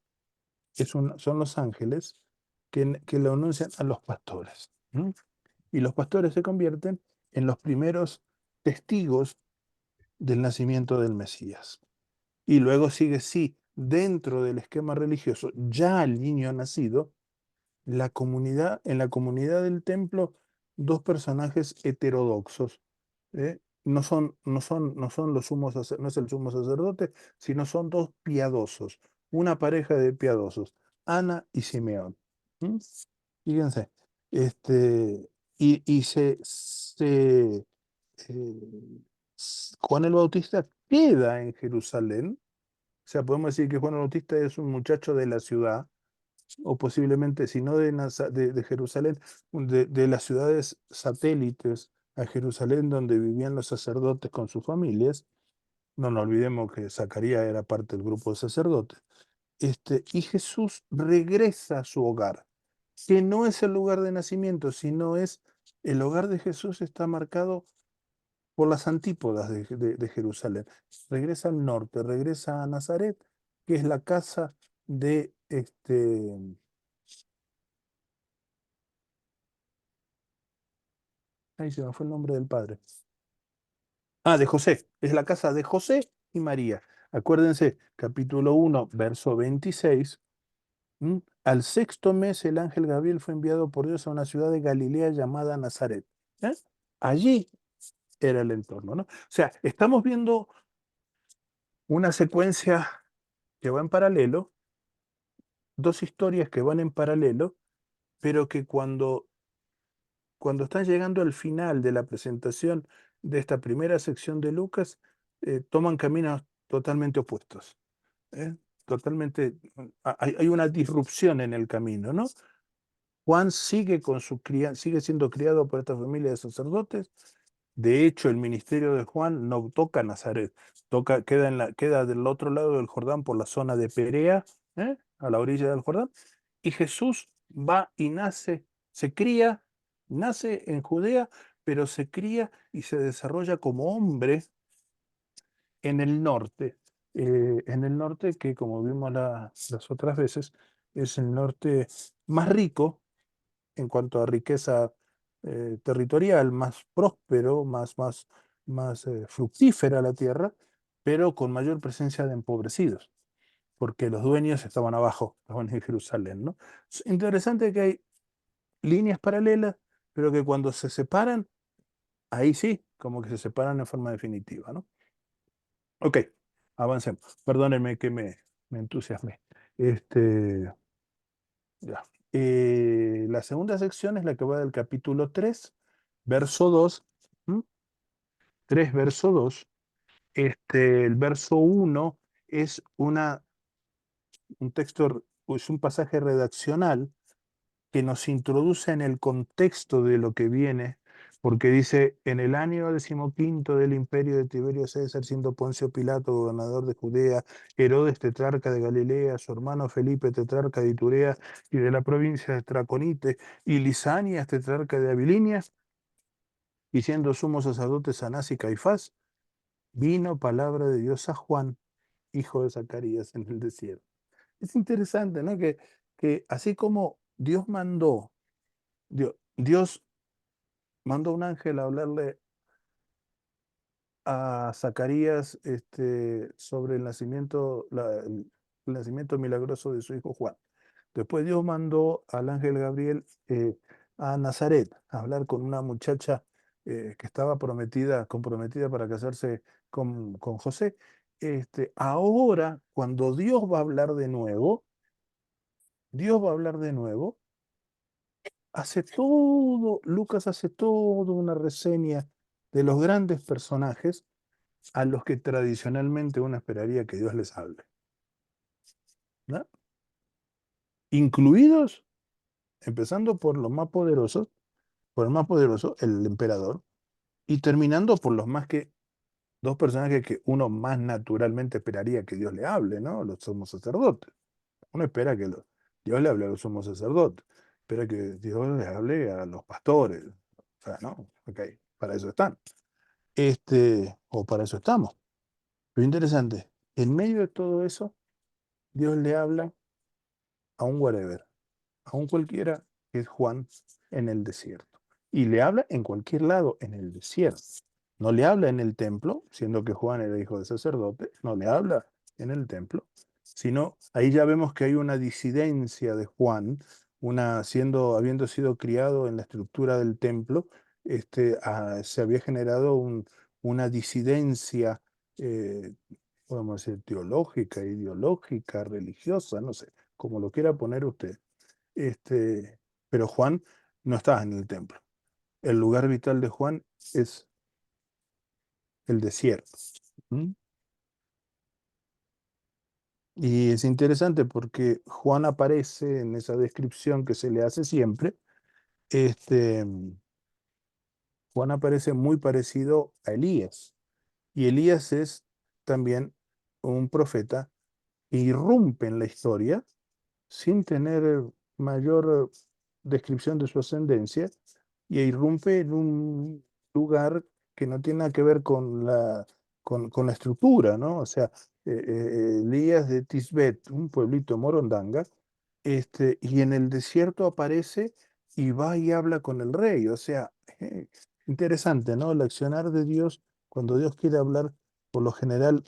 son los ángeles que lo anuncian a los pastores. Y los pastores se convierten en los primeros testigos del nacimiento del Mesías. Y luego sigue, sí, dentro del esquema religioso, ya el niño nacido, en la comunidad del templo, dos personajes heterodoxos. No son los no es el sumo sacerdote, sino son dos piadosos, una pareja de piadosos, Ana y Simeón. ¿Mm? Fíjense, y Juan el Bautista queda en Jerusalén. O sea, podemos decir que Juan el Bautista es un muchacho de la ciudad, o posiblemente, si no de Jerusalén, de las ciudades satélites a Jerusalén donde vivían los sacerdotes con sus familias. No nos olvidemos que Zacarías era parte del grupo de sacerdotes. Y Jesús regresa a su hogar, que no es el lugar de nacimiento, sino el hogar de Jesús está marcado por las antípodas de Jerusalén. Regresa al norte, regresa a Nazaret, que es la casa de ahí se me fue el nombre del padre. De José. Es la casa de José y María. Acuérdense, capítulo 1, verso 26. Al sexto mes el ángel Gabriel fue enviado por Dios a una ciudad de Galilea llamada Nazaret. Allí era el entorno, ¿no? O sea, estamos viendo una secuencia que va en paralelo, dos historias que van en paralelo, pero que cuando están llegando al final de la presentación de esta primera sección de Lucas, toman caminos totalmente opuestos. Totalmente, hay una disrupción en el camino, ¿no? Juan sigue sigue siendo criado por esta familia de sacerdotes. De hecho, el ministerio de Juan no toca Nazaret, queda del otro lado del Jordán por la zona de Perea, a la orilla del Jordán, y Jesús va y se cría, nace en Judea, pero se cría y se desarrolla como hombre en el norte que, como vimos las otras veces, es el norte más rico en cuanto a riqueza territorial, más próspero, más fructífera la tierra, pero con mayor presencia de empobrecidos, porque los dueños estaban abajo, estaban en Jerusalén, ¿no? Es interesante que hay líneas paralelas, pero que cuando se separan, ahí sí, como que se separan en forma definitiva, ¿no? Ok, avancemos. Perdónenme que me entusiasmé. Ya. La segunda sección es la que va del capítulo 3, verso 2. 3, verso 2. El verso 1 es un texto, es un pasaje redaccional que nos introduce en el contexto de lo que viene, porque dice, en el año 15 del imperio de Tiberio César, siendo Poncio Pilato gobernador de Judea, Herodes tetrarca de Galilea, su hermano Felipe tetrarca de Iturea y de la provincia de Traconite, y Lisanias tetrarca de Abilinia, y siendo sumos sacerdotes Anás y Caifás, vino palabra de Dios a Juan, hijo de Zacarías, en el desierto. Es interesante, ¿no? Que así como Dios mandó un ángel a hablarle a Zacarías sobre el nacimiento milagroso de su hijo Juan. Después Dios mandó al ángel Gabriel a Nazaret a hablar con una muchacha que estaba comprometida para casarse con José. ahora, cuando Dios va a hablar de nuevo, Lucas hace toda una reseña de los grandes personajes a los que tradicionalmente uno esperaría que Dios les hable, ¿no? Incluidos, empezando por los más poderosos, por el más poderoso, el emperador, y terminando por los más que dos personajes que uno más naturalmente esperaría que Dios le hable, ¿no? Los sumos sacerdotes. Uno espera que Dios le hable a los sumos sacerdotes, espera que Dios le hable a los pastores. O sea, ¿no? Ok, para eso están. O para eso estamos. Lo interesante, en medio de todo eso, Dios le habla a un whatever, a un cualquiera, que es Juan en el desierto. Y le habla en cualquier lado en el desierto. No le habla en el templo, siendo que Juan era hijo de sacerdote, no le habla en el templo, sino ahí ya vemos que hay una disidencia de Juan, habiendo sido criado en la estructura del templo, se había generado una disidencia, podemos decir, teológica, ideológica, religiosa, no sé, como lo quiera poner usted. Pero Juan no estaba en el templo. El lugar vital de Juan es el desierto. ¿Mm? Y es interesante porque Juan aparece en esa descripción que se le hace siempre. Este, Juan aparece muy parecido a Elías. Y Elías es también un profeta que irrumpe en la historia sin tener mayor descripción de su ascendencia, y irrumpe en un lugar que no tiene nada que ver con la estructura, ¿no? O sea, Elías de Tisbet, un pueblito morondanga, y en el desierto aparece y va y habla con el rey. O sea, interesante, ¿no? El accionar de Dios, cuando Dios quiere hablar, por lo general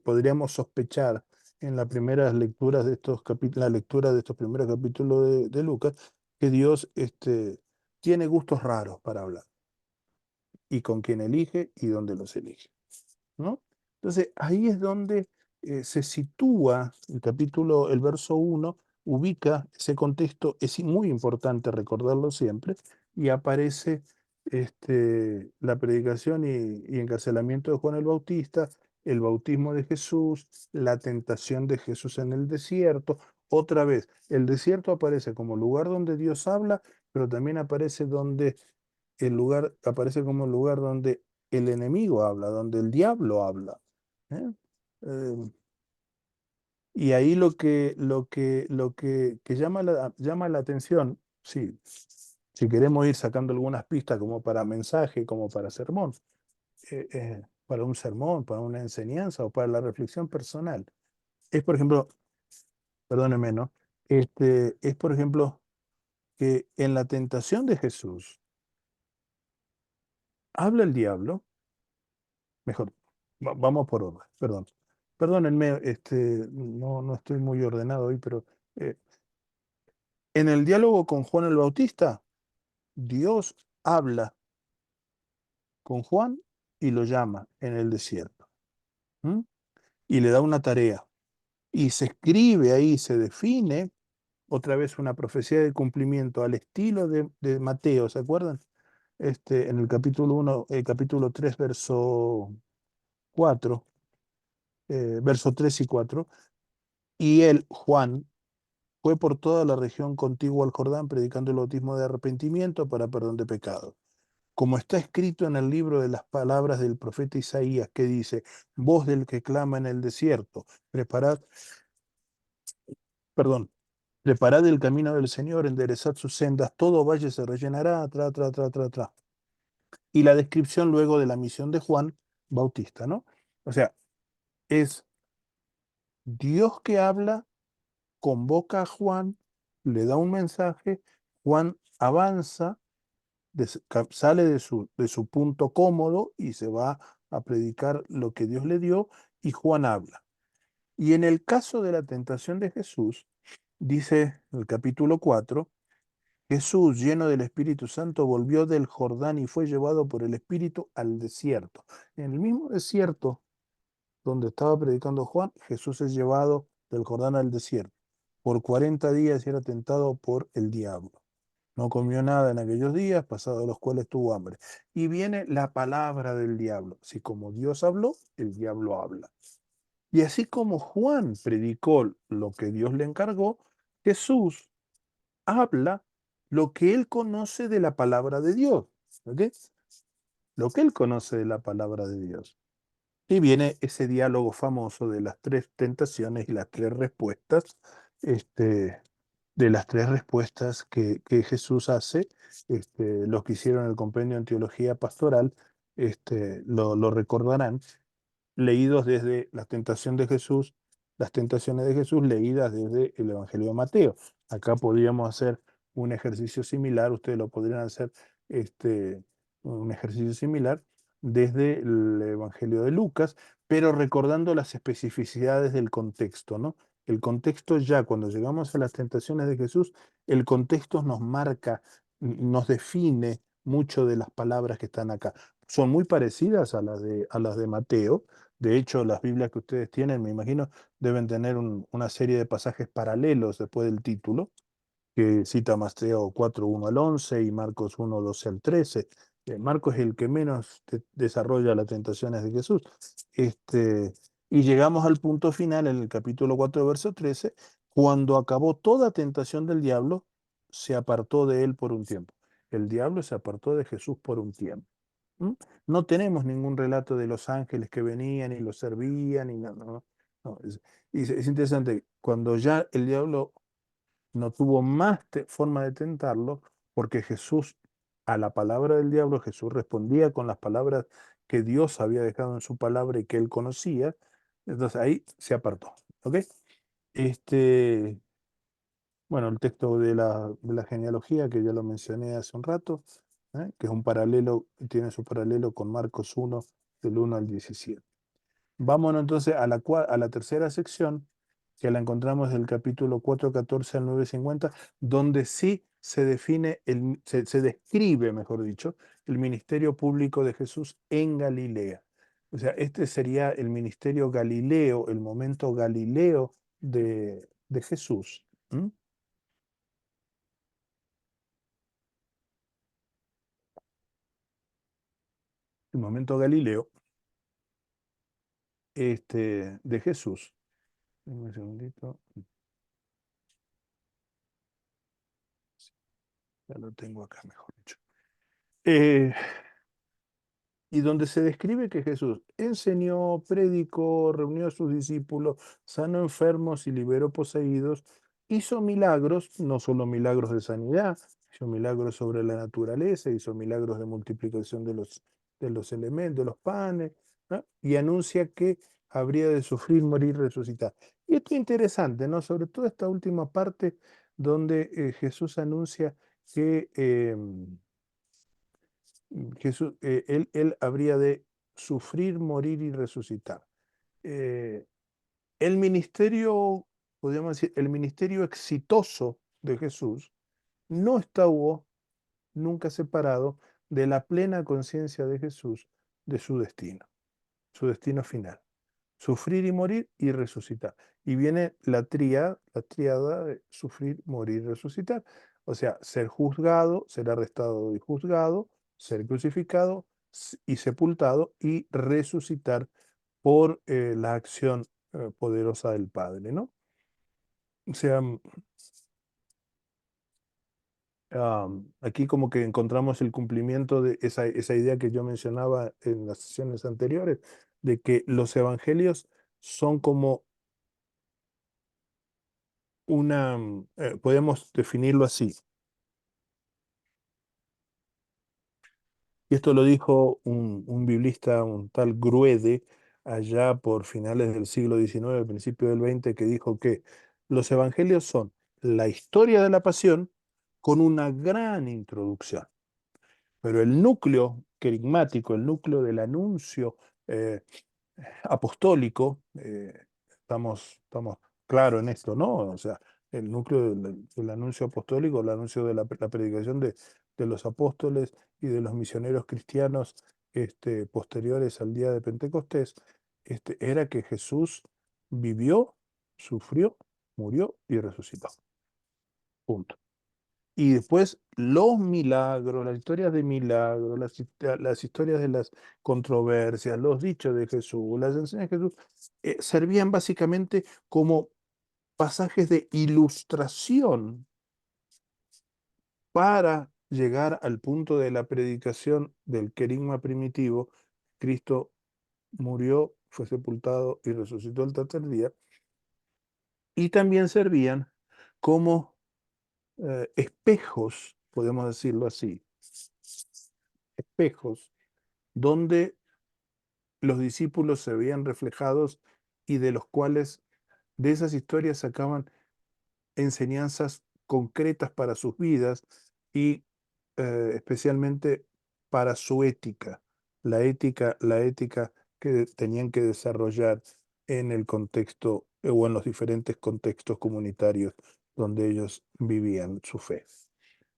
podríamos sospechar en las primeras lecturas de estos la lectura de estos primeros capítulos de Lucas, que Dios tiene gustos raros para hablar, y con quién elige y dónde los elige, ¿no? Entonces, ahí es donde se sitúa el verso 1, ubica ese contexto, es muy importante recordarlo siempre, y aparece la predicación y encarcelamiento de Juan el Bautista, el bautismo de Jesús, la tentación de Jesús en el desierto. Otra vez, el desierto aparece como lugar donde Dios habla, pero también aparece como el lugar donde el enemigo habla, donde el diablo habla. ¿Eh? Eh, y ahí que llama la atención, sí, si queremos ir sacando algunas pistas como para mensaje, como para sermón, para un sermón, para una enseñanza o para la reflexión personal, es por ejemplo, perdóneme, ¿no? Es por ejemplo que en la tentación de Jesús habla el diablo. Mejor, vamos por orden, perdón. Perdónenme, no estoy muy ordenado hoy, pero eh, en el diálogo con Juan el Bautista, Dios habla con Juan y lo llama en el desierto. ¿Mm? Y le da una tarea. Y se escribe ahí, se define otra vez una profecía de cumplimiento al estilo de Mateo, ¿se acuerdan? En el capítulo 1, capítulo 3, verso 4, verso 3 y 4. Y él, Juan, fue por toda la región contigua al Jordán predicando el bautismo de arrepentimiento para perdón de pecados. Como está escrito en el libro de las palabras del profeta Isaías, que dice: voz del que clama en el desierto, preparad el camino del Señor, enderezad sus sendas, todo valle se rellenará, tra. Y la descripción luego de la misión de Juan Bautista, ¿no? O sea, es Dios que habla, convoca a Juan, le da un mensaje, Juan avanza, sale de su punto cómodo y se va a predicar lo que Dios le dio, y Juan habla. Y en el caso de la tentación de Jesús, dice el capítulo 4, Jesús, lleno del Espíritu Santo, volvió del Jordán y fue llevado por el Espíritu al desierto. En el mismo desierto donde estaba predicando Juan, Jesús es llevado del Jordán al desierto. Por 40 días era tentado por el diablo. No comió nada en aquellos días, pasados los cuales tuvo hambre. Y viene la palabra del diablo. Si como Dios habló, el diablo habla. Y así como Juan predicó lo que Dios le encargó, Jesús habla lo que él conoce de la palabra de Dios. ¿Ok? Lo que él conoce de la palabra de Dios. Y viene ese diálogo famoso de las tres tentaciones y las tres respuestas, de las tres respuestas que Jesús hace. Los que hicieron el compendio en teología pastoral lo recordarán, leídos desde la tentación de Jesús, las tentaciones de Jesús leídas desde el Evangelio de Mateo. Acá podríamos hacer un ejercicio similar, ustedes lo podrían hacer un ejercicio similar desde el Evangelio de Lucas, pero recordando las especificidades del contexto, ¿no? El contexto ya, cuando llegamos a las tentaciones de Jesús, el contexto nos marca, nos define mucho de las palabras que están acá. Son muy parecidas a las de Mateo. De hecho, las Biblias que ustedes tienen, me imagino, deben tener una serie de pasajes paralelos después del título, que cita Mateo 4, 1 al 11 y Marcos 1, 12 al 13. Marcos es el que menos desarrolla las tentaciones de Jesús. Y llegamos al punto final en el capítulo 4, verso 13, cuando acabó toda tentación del diablo, se apartó de él por un tiempo. El diablo se apartó de Jesús por un tiempo. ¿Mm? No tenemos ningún relato de los ángeles que venían y los servían, y no. Es interesante, cuando ya el diablo no tuvo más forma de tentarlo, porque Jesús, a la palabra del diablo, Jesús respondía con las palabras que Dios había dejado en su palabra y que él conocía, entonces ahí se apartó. ¿Ok? Bueno, el texto de la genealogía, que ya lo mencioné hace un rato, que es un paralelo, tiene su paralelo con Marcos 1, del 1 al 17. Vámonos entonces a la tercera sección, que la encontramos del capítulo 4:14 al 9:50, donde sí se define, se describe, mejor dicho, el ministerio público de Jesús en Galilea. O sea, este sería el ministerio galileo, el momento galileo de Jesús. El momento galileo de Jesús. Un segundito. Ya lo tengo acá, mejor dicho. Y donde se describe que Jesús enseñó, predicó, reunió a sus discípulos, sanó enfermos y liberó poseídos, hizo milagros, no solo milagros de sanidad, hizo milagros sobre la naturaleza, hizo milagros de multiplicación de los elementos, de los panes, ¿no? Y anuncia que habría de sufrir, morir, resucitar. Y esto es interesante, ¿no? Sobre todo esta última parte donde Jesús anuncia que Jesús, él habría de sufrir, morir y resucitar. El ministerio, podríamos decir, el ministerio exitoso de Jesús no estuvo nunca separado de la plena conciencia de Jesús de su destino final. Sufrir y morir y resucitar. Y viene la tríada de sufrir, morir y resucitar. O sea, ser juzgado, ser arrestado y juzgado, ser crucificado y sepultado y resucitar por la acción poderosa del Padre, ¿no? O sea, aquí como que encontramos el cumplimiento de esa idea que yo mencionaba en las sesiones anteriores, de que los evangelios son como podemos definirlo así. Y esto lo dijo un biblista, un tal Gruede, allá por finales del siglo XIX, principio del XX, que dijo que los evangelios son la historia de la pasión con una gran introducción. Pero el núcleo querigmático, el núcleo del anuncio apostólico, estamos claros en esto, ¿no? O sea, el núcleo del anuncio apostólico, el anuncio de la predicación de los apóstoles y de los misioneros cristianos posteriores al día de Pentecostés, era que Jesús vivió, sufrió, murió y resucitó. Punto. Y después los milagros, las historias de milagros, las historias de las controversias, los dichos de Jesús, las enseñanzas de Jesús, servían básicamente como pasajes de ilustración para llegar al punto de la predicación del querigma primitivo. Cristo murió, fue sepultado y resucitó el tercer día. Y también servían como espejos, podemos decirlo así, espejos donde los discípulos se veían reflejados y de los cuales de esas historias sacaban enseñanzas concretas para sus vidas y especialmente para su ética, la ética que tenían que desarrollar en el contexto o en los diferentes contextos comunitarios donde ellos vivían su fe.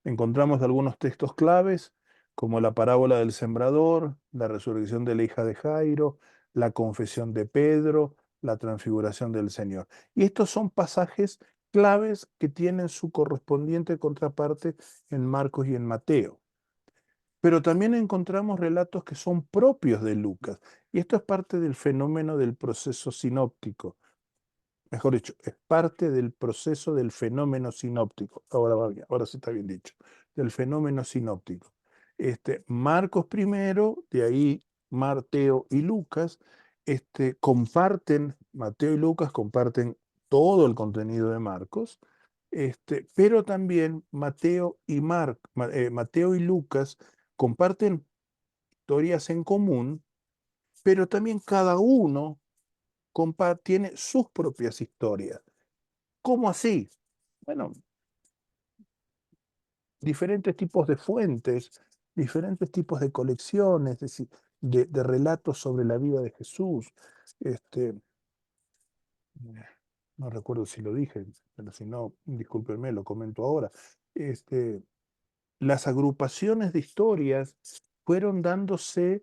Encontramos algunos textos claves, como la parábola del sembrador, la resurrección de la hija de Jairo, la confesión de Pedro, la transfiguración del Señor. Y estos son pasajes claves que tienen su correspondiente contraparte en Marcos y en Mateo. Pero también encontramos relatos que son propios de Lucas. Y esto es parte del fenómeno del proceso sinóptico. Mejor dicho, es parte del proceso del fenómeno sinóptico. Ahora va bien, ahora sí está bien dicho. Del fenómeno sinóptico. Marcos primero, de ahí Mateo y Lucas, Mateo y Lucas comparten todo el contenido de Marcos, pero también Mateo y Lucas comparten historias en común, pero también cada uno tiene sus propias historias. ¿Cómo así? Bueno, diferentes tipos de fuentes, diferentes tipos de colecciones, de relatos sobre la vida de Jesús. No recuerdo si lo dije, pero si no, discúlpenme, lo comento ahora. Las agrupaciones de historias fueron dándose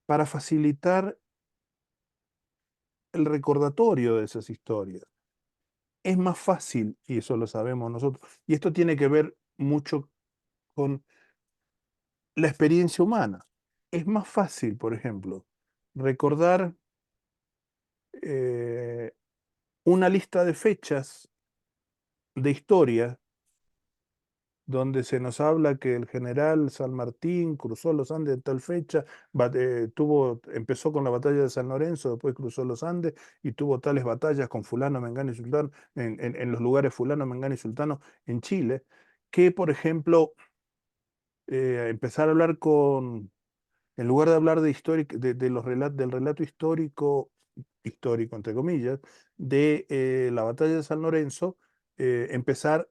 para facilitar el recordatorio de esas historias. Es más fácil, y eso lo sabemos nosotros, y esto tiene que ver mucho con la experiencia humana. Es más fácil, por ejemplo, recordar una lista de fechas de historia donde se nos habla que el general San Martín cruzó los Andes en tal fecha, empezó con la batalla de San Lorenzo, después cruzó los Andes y tuvo tales batallas con fulano, mengano y sultano, en los lugares fulano, mengano y sultano en Chile, que por ejemplo, empezar a hablar en lugar de hablar del relato histórico entre comillas, de la batalla de San Lorenzo, empezar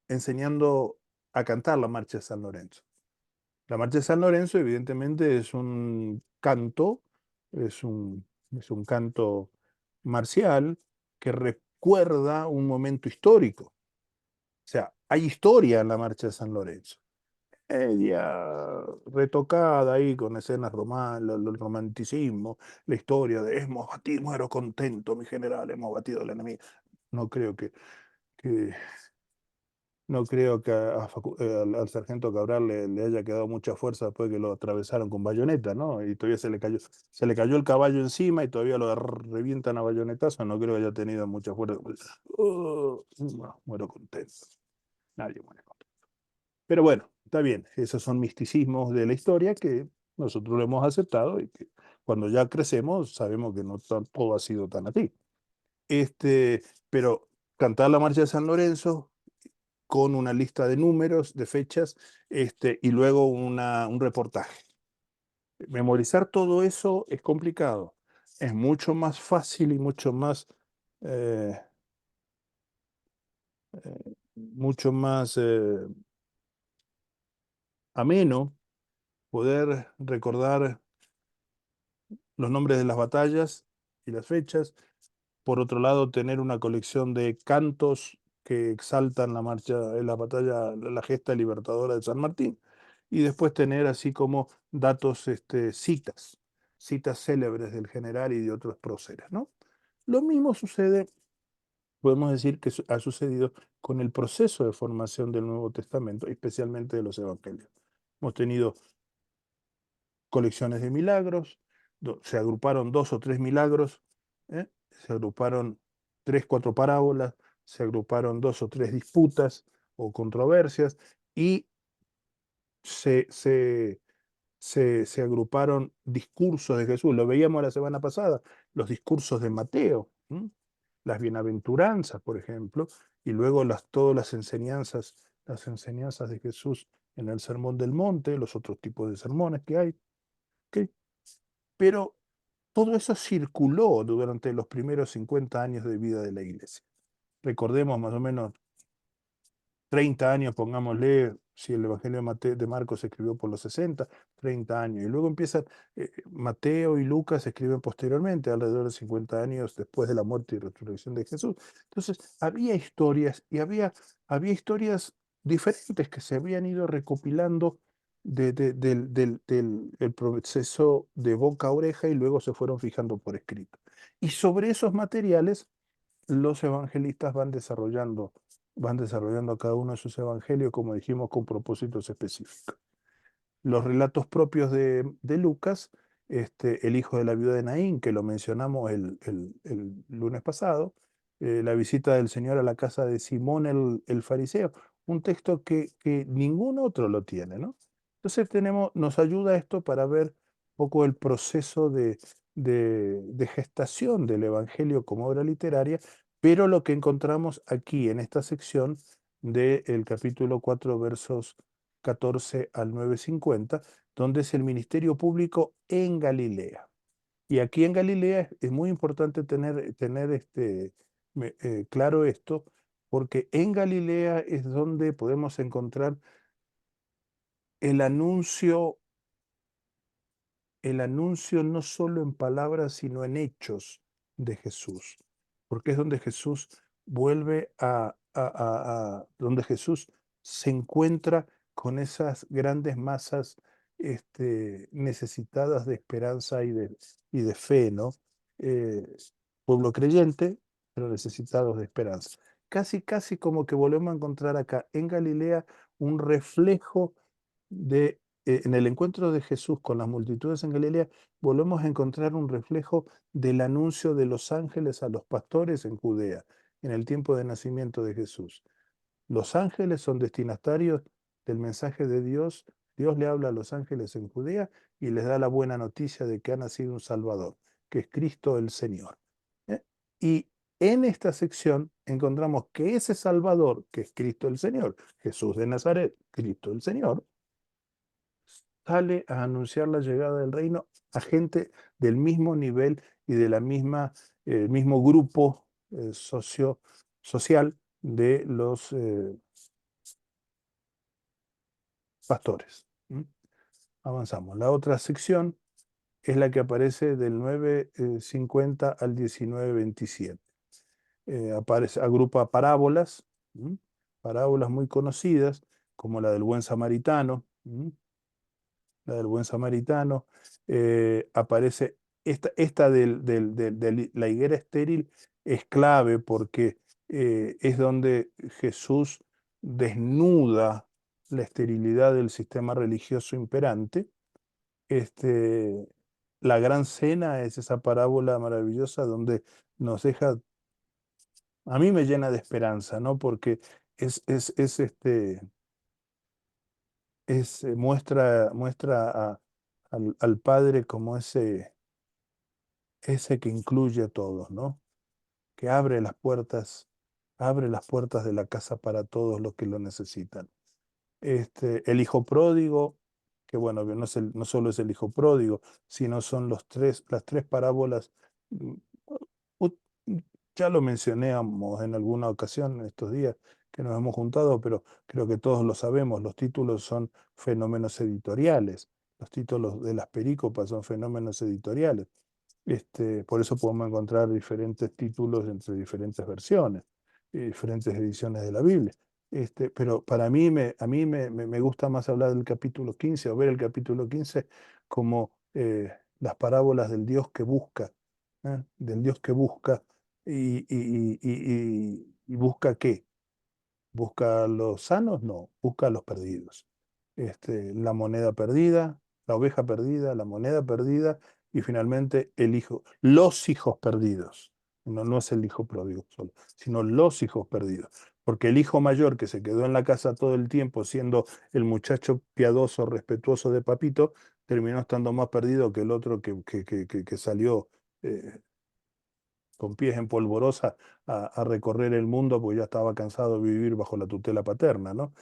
enseñando a cantar la marcha de San Lorenzo. La marcha de San Lorenzo, evidentemente, es un canto, es un, es un canto marcial que recuerda un momento histórico. O sea, hay historia en la marcha de San Lorenzo. Media retocada ahí con escenas el romanticismo, la historia de hemos batido, muero contento, mi general, hemos batido al enemigo. No creo que no creo que al sargento Cabral le haya quedado mucha fuerza después que lo atravesaron con bayoneta, ¿no? Y todavía se le cayó el caballo encima y todavía lo revientan a bayonetazo. No creo que haya tenido mucha fuerza. Muero contento. Nadie muere contento. Pero bueno, está bien. Esos son misticismos de la historia que nosotros lo hemos aceptado y que cuando ya crecemos sabemos que no todo ha sido tan así. Pero cantar la marcha de San Lorenzo con una lista de números, de fechas, y luego un reportaje. Memorizar todo eso es complicado. Es mucho más fácil y eh, mucho más ameno poder recordar los nombres de las batallas y las fechas. Por otro lado, tener una colección de cantos que exaltan la batalla, la gesta libertadora de San Martín. Y después tener así como datos, citas citas célebres del general y de otros próceres, ¿no? Lo mismo sucede, podemos decir que ha sucedido con el proceso de formación del Nuevo Testamento, especialmente de los evangelios. Hemos tenido colecciones de milagros, se agruparon 2 o 3 milagros, se agruparon 3, 4 parábolas, se agruparon 2 o 3 disputas o controversias y se agruparon discursos de Jesús. Lo veíamos la semana pasada, los discursos de Mateo, las bienaventuranzas, por ejemplo, y luego todas las enseñanzas de Jesús en el Sermón del Monte, los otros tipos de sermones que hay. ¿Okay? Pero todo eso circuló durante los primeros 50 años de vida de la Iglesia. Recordemos más o menos 30 años, pongámosle, si el Evangelio de Marcos se escribió por los 60, 30 años. Y luego empiezan, Mateo y Lucas se escriben posteriormente, alrededor de 50 años después de la muerte y resurrección de Jesús. Entonces, había historias y había historias diferentes que se habían ido recopilando del proceso de boca a oreja y luego se fueron fijando por escrito. Y sobre esos materiales, los evangelistas van desarrollando cada uno de sus evangelios, como dijimos, con propósitos específicos. Los relatos propios de Lucas, el hijo de la viuda de Naín, que lo mencionamos el lunes pasado, la visita del Señor a la casa de Simón el fariseo, un texto que ningún otro lo tiene, ¿no? Entonces nos ayuda esto para ver un poco el proceso de gestación del Evangelio como obra literaria, pero lo que encontramos aquí en esta sección del capítulo 4, versos 14 al 9:50, donde es el ministerio público en Galilea. Y aquí en Galilea es muy importante tener claro esto, porque en Galilea es donde podemos encontrar el anuncio no solo en palabras, sino en hechos de Jesús, porque es donde Jesús vuelve donde Jesús se encuentra con esas grandes masas necesitadas de esperanza y de fe, ¿no? Pueblo creyente, pero necesitados de esperanza. Casi como que volvemos a encontrar acá en Galilea un reflejo en el encuentro de Jesús con las multitudes en Galilea, volvemos a encontrar un reflejo del anuncio de los ángeles a los pastores en Judea, en el tiempo de nacimiento de Jesús. Los ángeles son destinatarios del mensaje de Dios. Dios le habla a los ángeles en Judea y les da la buena noticia de que ha nacido un Salvador, que es Cristo el Señor. Y en esta sección encontramos que ese Salvador, que es Cristo el Señor, Jesús de Nazaret, Cristo el Señor, sale a anunciar la llegada del reino a gente del mismo nivel y de la mismo grupo social de los pastores. Avanzamos. La otra sección es la que aparece del 9:50 al 19:27. Agrupa parábolas, parábolas muy conocidas, como la del buen samaritano. La del buen samaritano, aparece esta de la higuera estéril, es clave porque es donde Jesús desnuda la esterilidad del sistema religioso imperante. La gran cena es esa parábola maravillosa donde nos deja, a mí me llena de esperanza, ¿no? Porque muestra al Padre como ese que incluye a todos, ¿no? Que abre las puertas de la casa para todos los que lo necesitan. El hijo pródigo, que bueno, no solo es el hijo pródigo, sino son las tres parábolas. u- Ya lo mencionamos en alguna ocasión en estos días que nos hemos juntado, pero creo que todos lo sabemos, los títulos son fenómenos editoriales, los títulos de las perícopas son fenómenos editoriales. Por eso podemos encontrar diferentes títulos entre diferentes versiones, diferentes ediciones de la Biblia. Pero para mí, a mí me gusta más hablar del capítulo 15 o ver el capítulo 15 como las parábolas del Dios que busca, del Dios que busca y busca ¿qué? ¿Busca a los sanos? No, busca a los perdidos. La moneda perdida, la oveja perdida, la moneda perdida y finalmente el hijo, los hijos perdidos. No, no es el hijo pródigo solo, sino los hijos perdidos. Porque el hijo mayor que se quedó en la casa todo el tiempo siendo el muchacho piadoso, respetuoso de papito, terminó estando más perdido que el otro que salió con pies en polvorosa a recorrer el mundo porque ya estaba cansado de vivir bajo la tutela paterna, ¿no?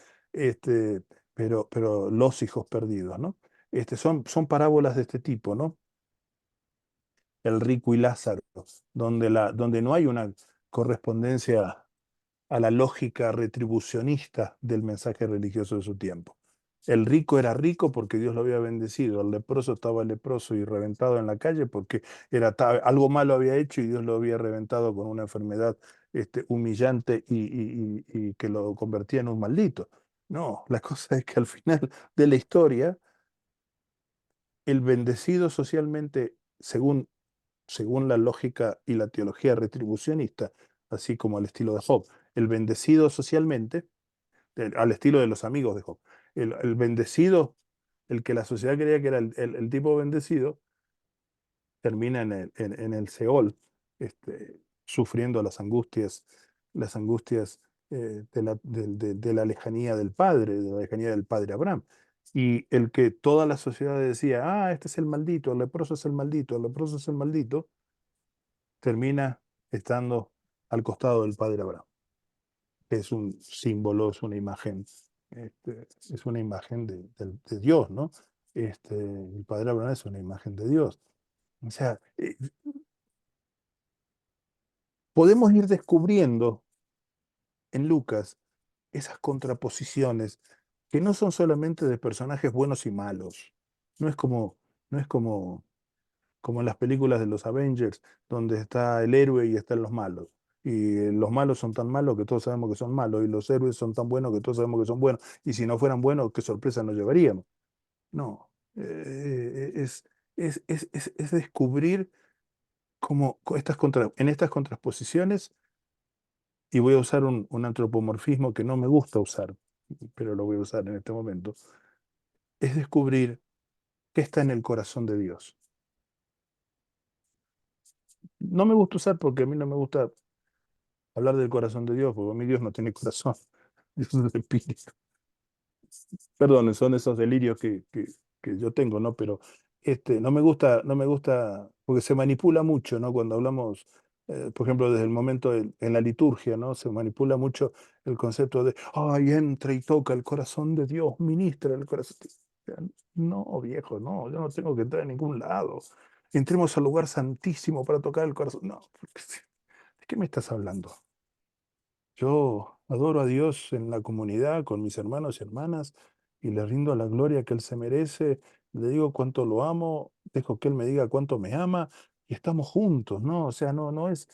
Pero los hijos perdidos, ¿no? Son parábolas de este tipo, ¿no? El rico y Lázaro, donde no hay una correspondencia a la lógica retribucionista del mensaje religioso de su tiempo. El rico era rico porque Dios lo había bendecido, el leproso estaba leproso y reventado en la calle porque algo malo había hecho y Dios lo había reventado con una enfermedad humillante y que lo convertía en un maldito. No, la cosa es que al final de la historia, el bendecido socialmente, según la lógica y la teología retribucionista, así como al estilo de Job, el bendecido socialmente, al estilo de los amigos de Job, el bendecido, el que la sociedad creía que era el tipo bendecido, termina en el Seol, sufriendo las angustias de la lejanía del Padre, de la lejanía del Padre Abraham. Y el que toda la sociedad decía, este es el maldito, el leproso es el maldito, el leproso es el maldito, termina estando al costado del Padre Abraham. Es un símbolo, es una imagen de Dios, ¿no? El Padre Abraham es una imagen de Dios. O sea, podemos ir descubriendo en Lucas esas contraposiciones que no son solamente de personajes buenos y malos. No es como, no es como en las películas de los Avengers, donde está el héroe y están los malos. Y los malos son tan malos que todos sabemos que son malos, y los héroes son tan buenos que todos sabemos que son buenos. Y si no fueran buenos, qué sorpresa nos llevaríamos. No, es descubrir cómo en estas contraposiciones, y voy a usar un antropomorfismo que no me gusta usar, pero lo voy a usar en este momento, es descubrir qué está en el corazón de Dios. No me gusta usar porque a mí no me gusta hablar del corazón de Dios, porque a mí Dios no tiene corazón, Dios es el espíritu. Perdón, son esos delirios que yo tengo, ¿no? Pero no me gusta, porque se manipula mucho, ¿no? Cuando hablamos, por ejemplo, desde el momento en la liturgia, ¿no? Se manipula mucho el concepto de, ay, entra y toca el corazón de Dios, ministra el corazón. No, viejo, no, yo no tengo que entrar a ningún lado. Entremos al lugar santísimo para tocar el corazón. No, ¿de qué me estás hablando? Yo adoro a Dios en la comunidad con mis hermanos y hermanas y le rindo la gloria que Él se merece. Le digo cuánto lo amo, dejo que Él me diga cuánto me ama y estamos juntos, ¿no? O sea, no es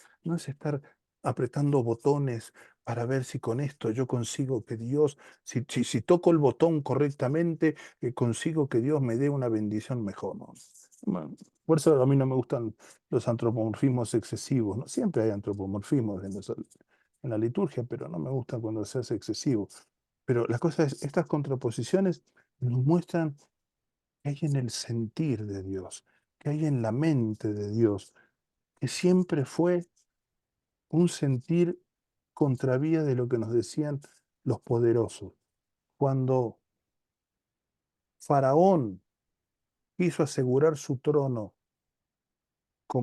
estar apretando botones para ver si con esto yo consigo que Dios, si toco el botón correctamente, consigo que Dios me dé una bendición mejor, ¿no? Bueno, por eso a mí no me gustan los antropomorfismos excesivos, ¿no? Siempre hay antropomorfismos en la liturgia, pero no me gusta cuando se hace excesivo. Pero la cosa es, estas contraposiciones nos muestran que hay en el sentir de Dios, que hay en la mente de Dios, que siempre fue un sentir contravía de lo que nos decían los poderosos. Cuando Faraón quiso asegurar su trono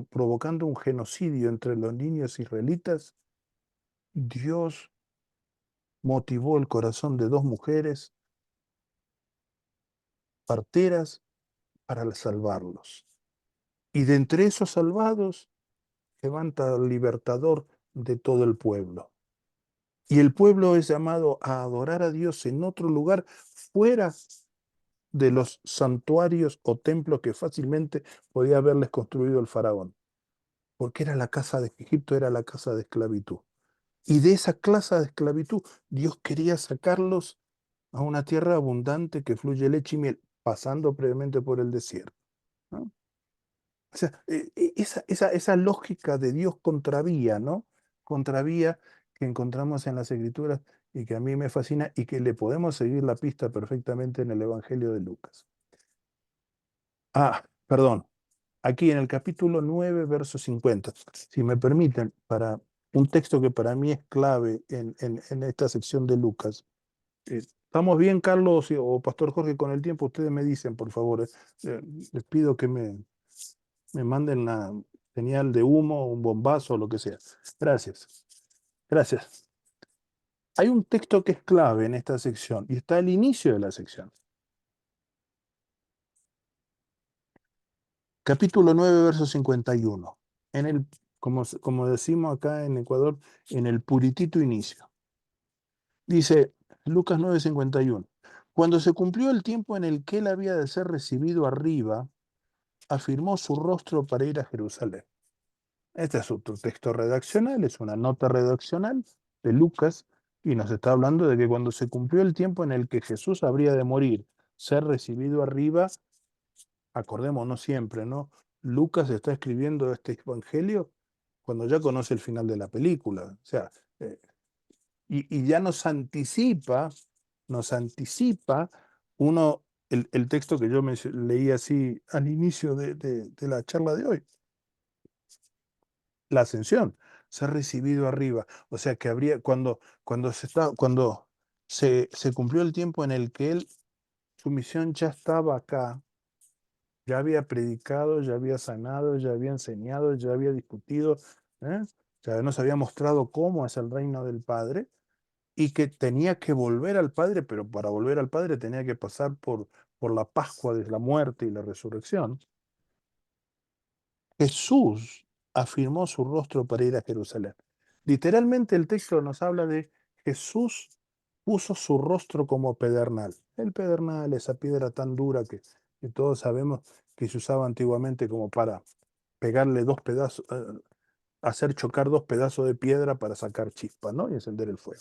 provocando un genocidio entre los niños israelitas, Dios motivó el corazón de dos mujeres parteras para salvarlos. Y de entre esos salvados, levanta al libertador de todo el pueblo. Y el pueblo es llamado a adorar a Dios en otro lugar fuera de los santuarios o templos que fácilmente podía haberles construido el faraón. Porque Egipto era la casa de esclavitud. Y de esa clase de esclavitud, Dios quería sacarlos a una tierra abundante que fluye leche y miel, pasando previamente por el desierto, ¿no? O sea, esa lógica de Dios contravía, ¿no? Contravía que encontramos en las Escrituras y que a mí me fascina y que le podemos seguir la pista perfectamente en el Evangelio de Lucas. Perdón, aquí en el capítulo 9, verso 50. Si me permiten, para un texto que para mí es clave en esta sección de Lucas. ¿Estamos bien, Carlos o Pastor Jorge, con el tiempo? Ustedes me dicen, por favor. Les pido que me manden una señal de humo, un bombazo, lo que sea. Gracias. Gracias. Hay un texto que es clave en esta sección y está al inicio de la sección. Capítulo 9, verso 51. Como decimos acá en Ecuador, en el puritito inicio. Dice Lucas 9, 51. Cuando se cumplió el tiempo en el que él había de ser recibido arriba, afirmó su rostro para ir a Jerusalén. Este es otro texto redaccional, es una nota redaccional de Lucas, y nos está hablando de que cuando se cumplió el tiempo en el que Jesús habría de morir, ser recibido arriba, acordémonos siempre, ¿no? Lucas está escribiendo este evangelio cuando ya conoce el final de la película. O sea, y ya nos anticipa el texto que yo leí así al inicio de la charla de hoy. La ascensión, ser recibido arriba. O sea que cuando se cumplió el tiempo en el que su misión ya estaba acá, ya había predicado, ya había sanado, ya había enseñado, ya había discutido, ¿eh? Ya nos había mostrado cómo es el reino del Padre y que tenía que volver al Padre, pero para volver al Padre tenía que pasar por la Pascua de la muerte y la resurrección. Jesús afirmó su rostro para ir a Jerusalén. Literalmente el texto nos habla de Jesús puso su rostro como pedernal. El pedernal, esa piedra tan dura que todos sabemos que se usaba antiguamente como para pegarle dos pedazos, hacer chocar dos pedazos de piedra para sacar chispas, ¿no? Y encender el fuego.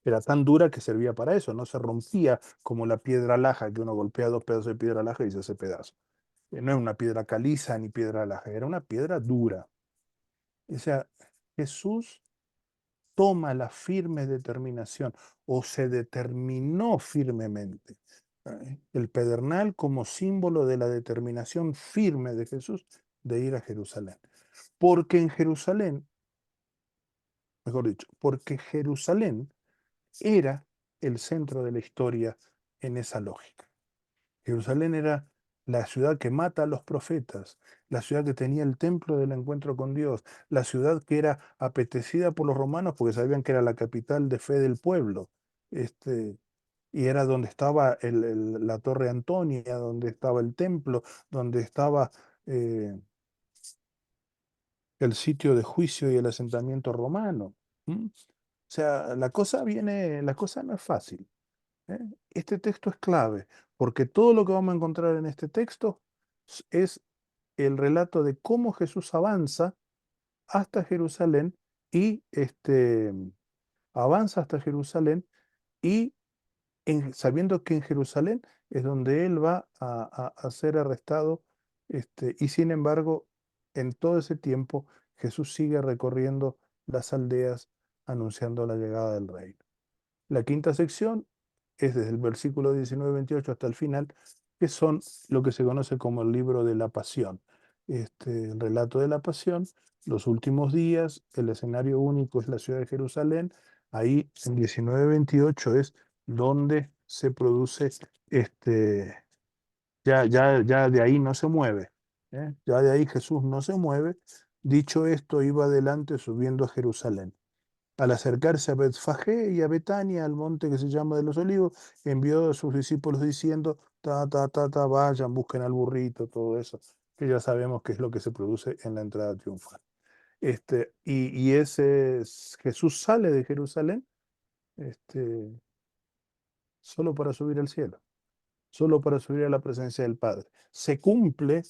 Era tan dura que servía para eso, no se rompía como la piedra laja, que uno golpea dos pedazos de piedra laja y se hace pedazo. No es una piedra caliza ni piedra laja, era una piedra dura. O sea, Jesús toma la firme determinación o se determinó firmemente. El pedernal como símbolo de la determinación firme de Jesús de ir a Jerusalén. Porque en Jerusalén, mejor dicho, porque Jerusalén era el centro de la historia en esa lógica. Jerusalén era la ciudad que mata a los profetas, la ciudad que tenía el templo del encuentro con Dios, la ciudad que era apetecida por los romanos porque sabían que era la capital de fe del pueblo. Y era donde estaba la Torre Antonia, donde estaba el templo, donde estaba el sitio de juicio y el asentamiento romano. ¿Mm? O sea, la cosa no es fácil. ¿Eh? Este texto es clave, porque todo lo que vamos a encontrar en este texto es el relato de cómo Jesús avanza hasta Jerusalén y avanza hasta Jerusalén y sabiendo que en Jerusalén es donde él va a ser arrestado, y sin embargo, en todo ese tiempo Jesús sigue recorriendo las aldeas anunciando la llegada del reino. La quinta sección es desde el versículo 19-28 hasta el final, que son lo que se conoce como el libro de la pasión. El relato de la pasión, los últimos días, el escenario único es la ciudad de Jerusalén. Ahí en 19-28 es donde se produce, ya de ahí no se mueve. Ya de ahí Jesús no se mueve. Dicho esto, iba adelante subiendo a Jerusalén. Al acercarse a Betfagé y a Betania, al monte que se llama de los Olivos, envió a sus discípulos diciendo, vayan, busquen al burrito, todo eso, que ya sabemos qué es lo que se produce en la entrada triunfal. Jesús sale de Jerusalén solo para subir al cielo, solo para subir a la presencia del Padre. Se cumple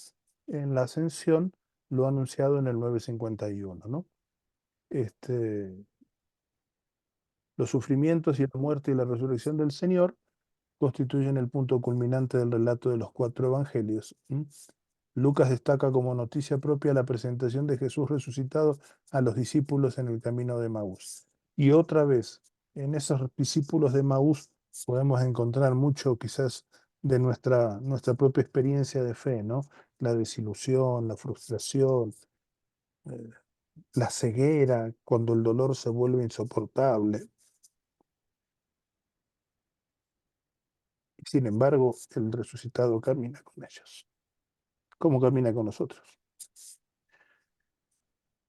en la ascensión lo anunciado en el 951, ¿no? Los sufrimientos y la muerte y la resurrección del Señor constituyen el punto culminante del relato de los cuatro evangelios. Lucas destaca como noticia propia la presentación de Jesús resucitado a los discípulos en el camino de Maús. Y otra vez, en esos discípulos de Maús podemos encontrar mucho quizás de nuestra propia experiencia de fe, ¿no? La desilusión, la frustración, eh, la ceguera, cuando el dolor se vuelve insoportable. Sin embargo, el resucitado camina con ellos. ¿Cómo camina con nosotros?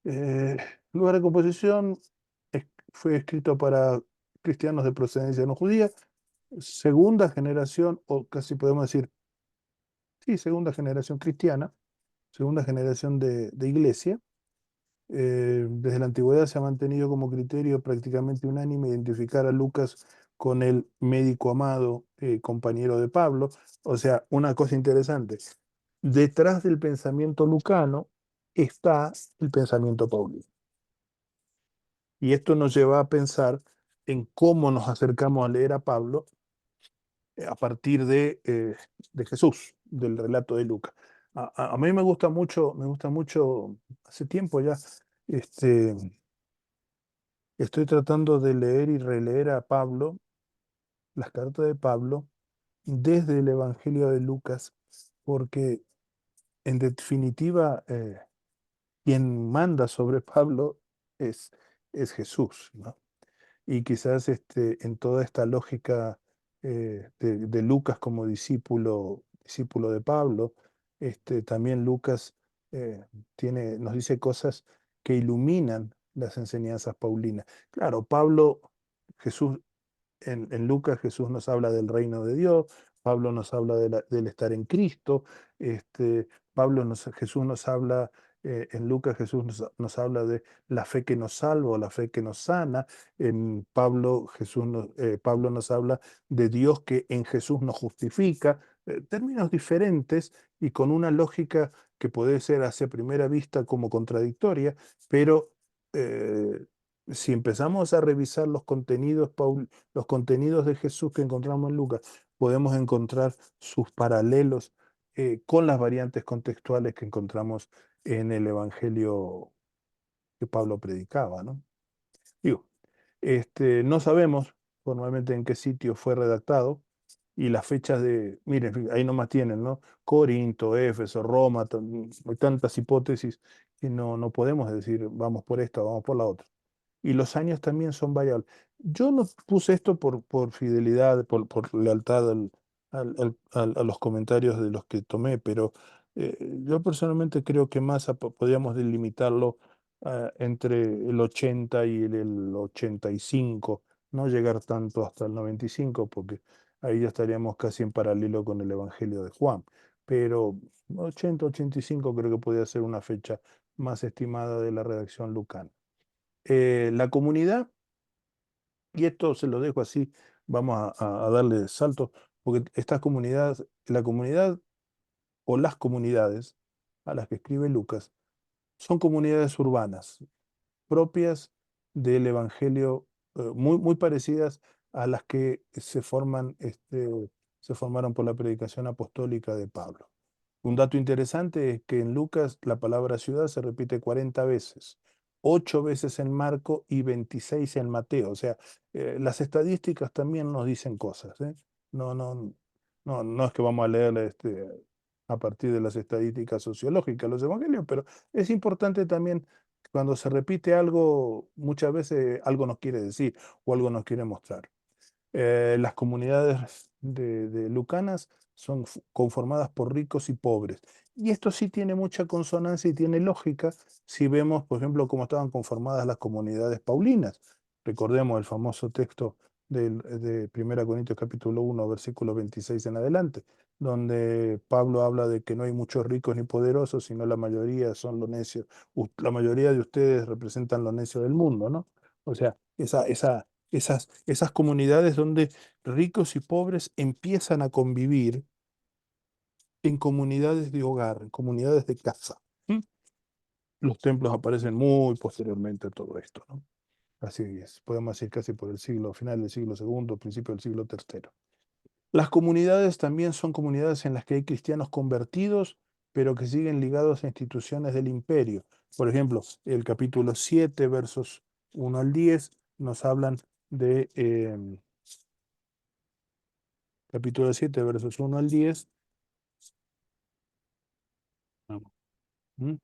Lugar de composición fue escrito para cristianos de procedencia no judía, segunda generación, o casi podemos decir, sí, segunda generación cristiana, segunda generación de iglesia. Desde la antigüedad se ha mantenido como criterio prácticamente unánime identificar a Lucas con el médico amado, compañero de Pablo. O sea, una cosa interesante, detrás del pensamiento lucano está el pensamiento paulino. Y esto nos lleva a pensar en cómo nos acercamos a leer a Pablo a partir de Jesús, del relato de Lucas. A mí me gusta mucho, hace tiempo ya, estoy tratando de leer y releer a Pablo, las cartas de Pablo, desde el Evangelio de Lucas, porque en definitiva quien manda sobre Pablo es Jesús, ¿no? Y quizás en toda esta lógica de Lucas como discípulo de Pablo, también Lucas nos dice cosas que iluminan las enseñanzas paulinas. Claro, Jesús en Lucas Jesús nos habla del reino de Dios, Pablo nos habla del estar en Cristo, Jesús nos habla, en Lucas Jesús nos habla de la fe que nos salva o la fe que nos sana, en Pablo nos habla de Dios que en Jesús nos justifica, términos diferentes y con una lógica que puede ser hacia primera vista como contradictoria, pero eh, si empezamos a revisar los contenidos de Jesús que encontramos en Lucas, podemos encontrar sus paralelos con las variantes contextuales que encontramos en el Evangelio que Pablo predicaba, ¿no? Digo, no sabemos formalmente en qué sitio fue redactado y las fechas miren, ahí nomás tienen, ¿no? Corinto, Éfeso, Roma, hay tantas hipótesis que no podemos decir vamos por esta, vamos por la otra. Y los años también son variables. Yo no puse esto por fidelidad, por lealtad a los comentarios de los que tomé, pero yo personalmente creo que más podríamos delimitarlo entre el 80 y el 85, no llegar tanto hasta el 95, porque ahí ya estaríamos casi en paralelo con el Evangelio de Juan. Pero 80, 85 creo que podría ser una fecha más estimada de la redacción lucana. La comunidad, y esto se lo dejo así, vamos a darle salto, porque la comunidad o las comunidades a las que escribe Lucas son comunidades urbanas, propias del Evangelio, muy parecidas a las que se formaron por la predicación apostólica de Pablo. Un dato interesante es que en Lucas la palabra ciudad se repite 40 veces, 8 veces en Marco y 26 en Mateo. O sea, las estadísticas también nos dicen cosas, ¿eh? No es que vamos a leer a partir de las estadísticas sociológicas los evangelios, pero es importante también cuando se repite algo, muchas veces algo nos quiere decir o algo nos quiere mostrar. Las comunidades de lucanas son conformadas por ricos y pobres. Y esto sí tiene mucha consonancia y tiene lógica si vemos, por ejemplo, cómo estaban conformadas las comunidades paulinas. Recordemos el famoso texto de 1 Corintios capítulo 1, versículo 26 en adelante, donde Pablo habla de que no hay muchos ricos ni poderosos, sino la mayoría son los necios. La mayoría de ustedes representan los necios del mundo, ¿no? O sea, esas comunidades donde ricos y pobres empiezan a convivir en comunidades de hogar, en comunidades de casa. ¿Mm? Los templos aparecen muy posteriormente a todo esto, ¿no? Así es, podemos decir casi por el final del siglo II, principio del siglo III. Las comunidades también son comunidades en las que hay cristianos convertidos pero que siguen ligados a instituciones del imperio. Por ejemplo, el capítulo 7, versos 1 al 10, nos hablan de, capítulo 7, versos 1 al 10, ¿m?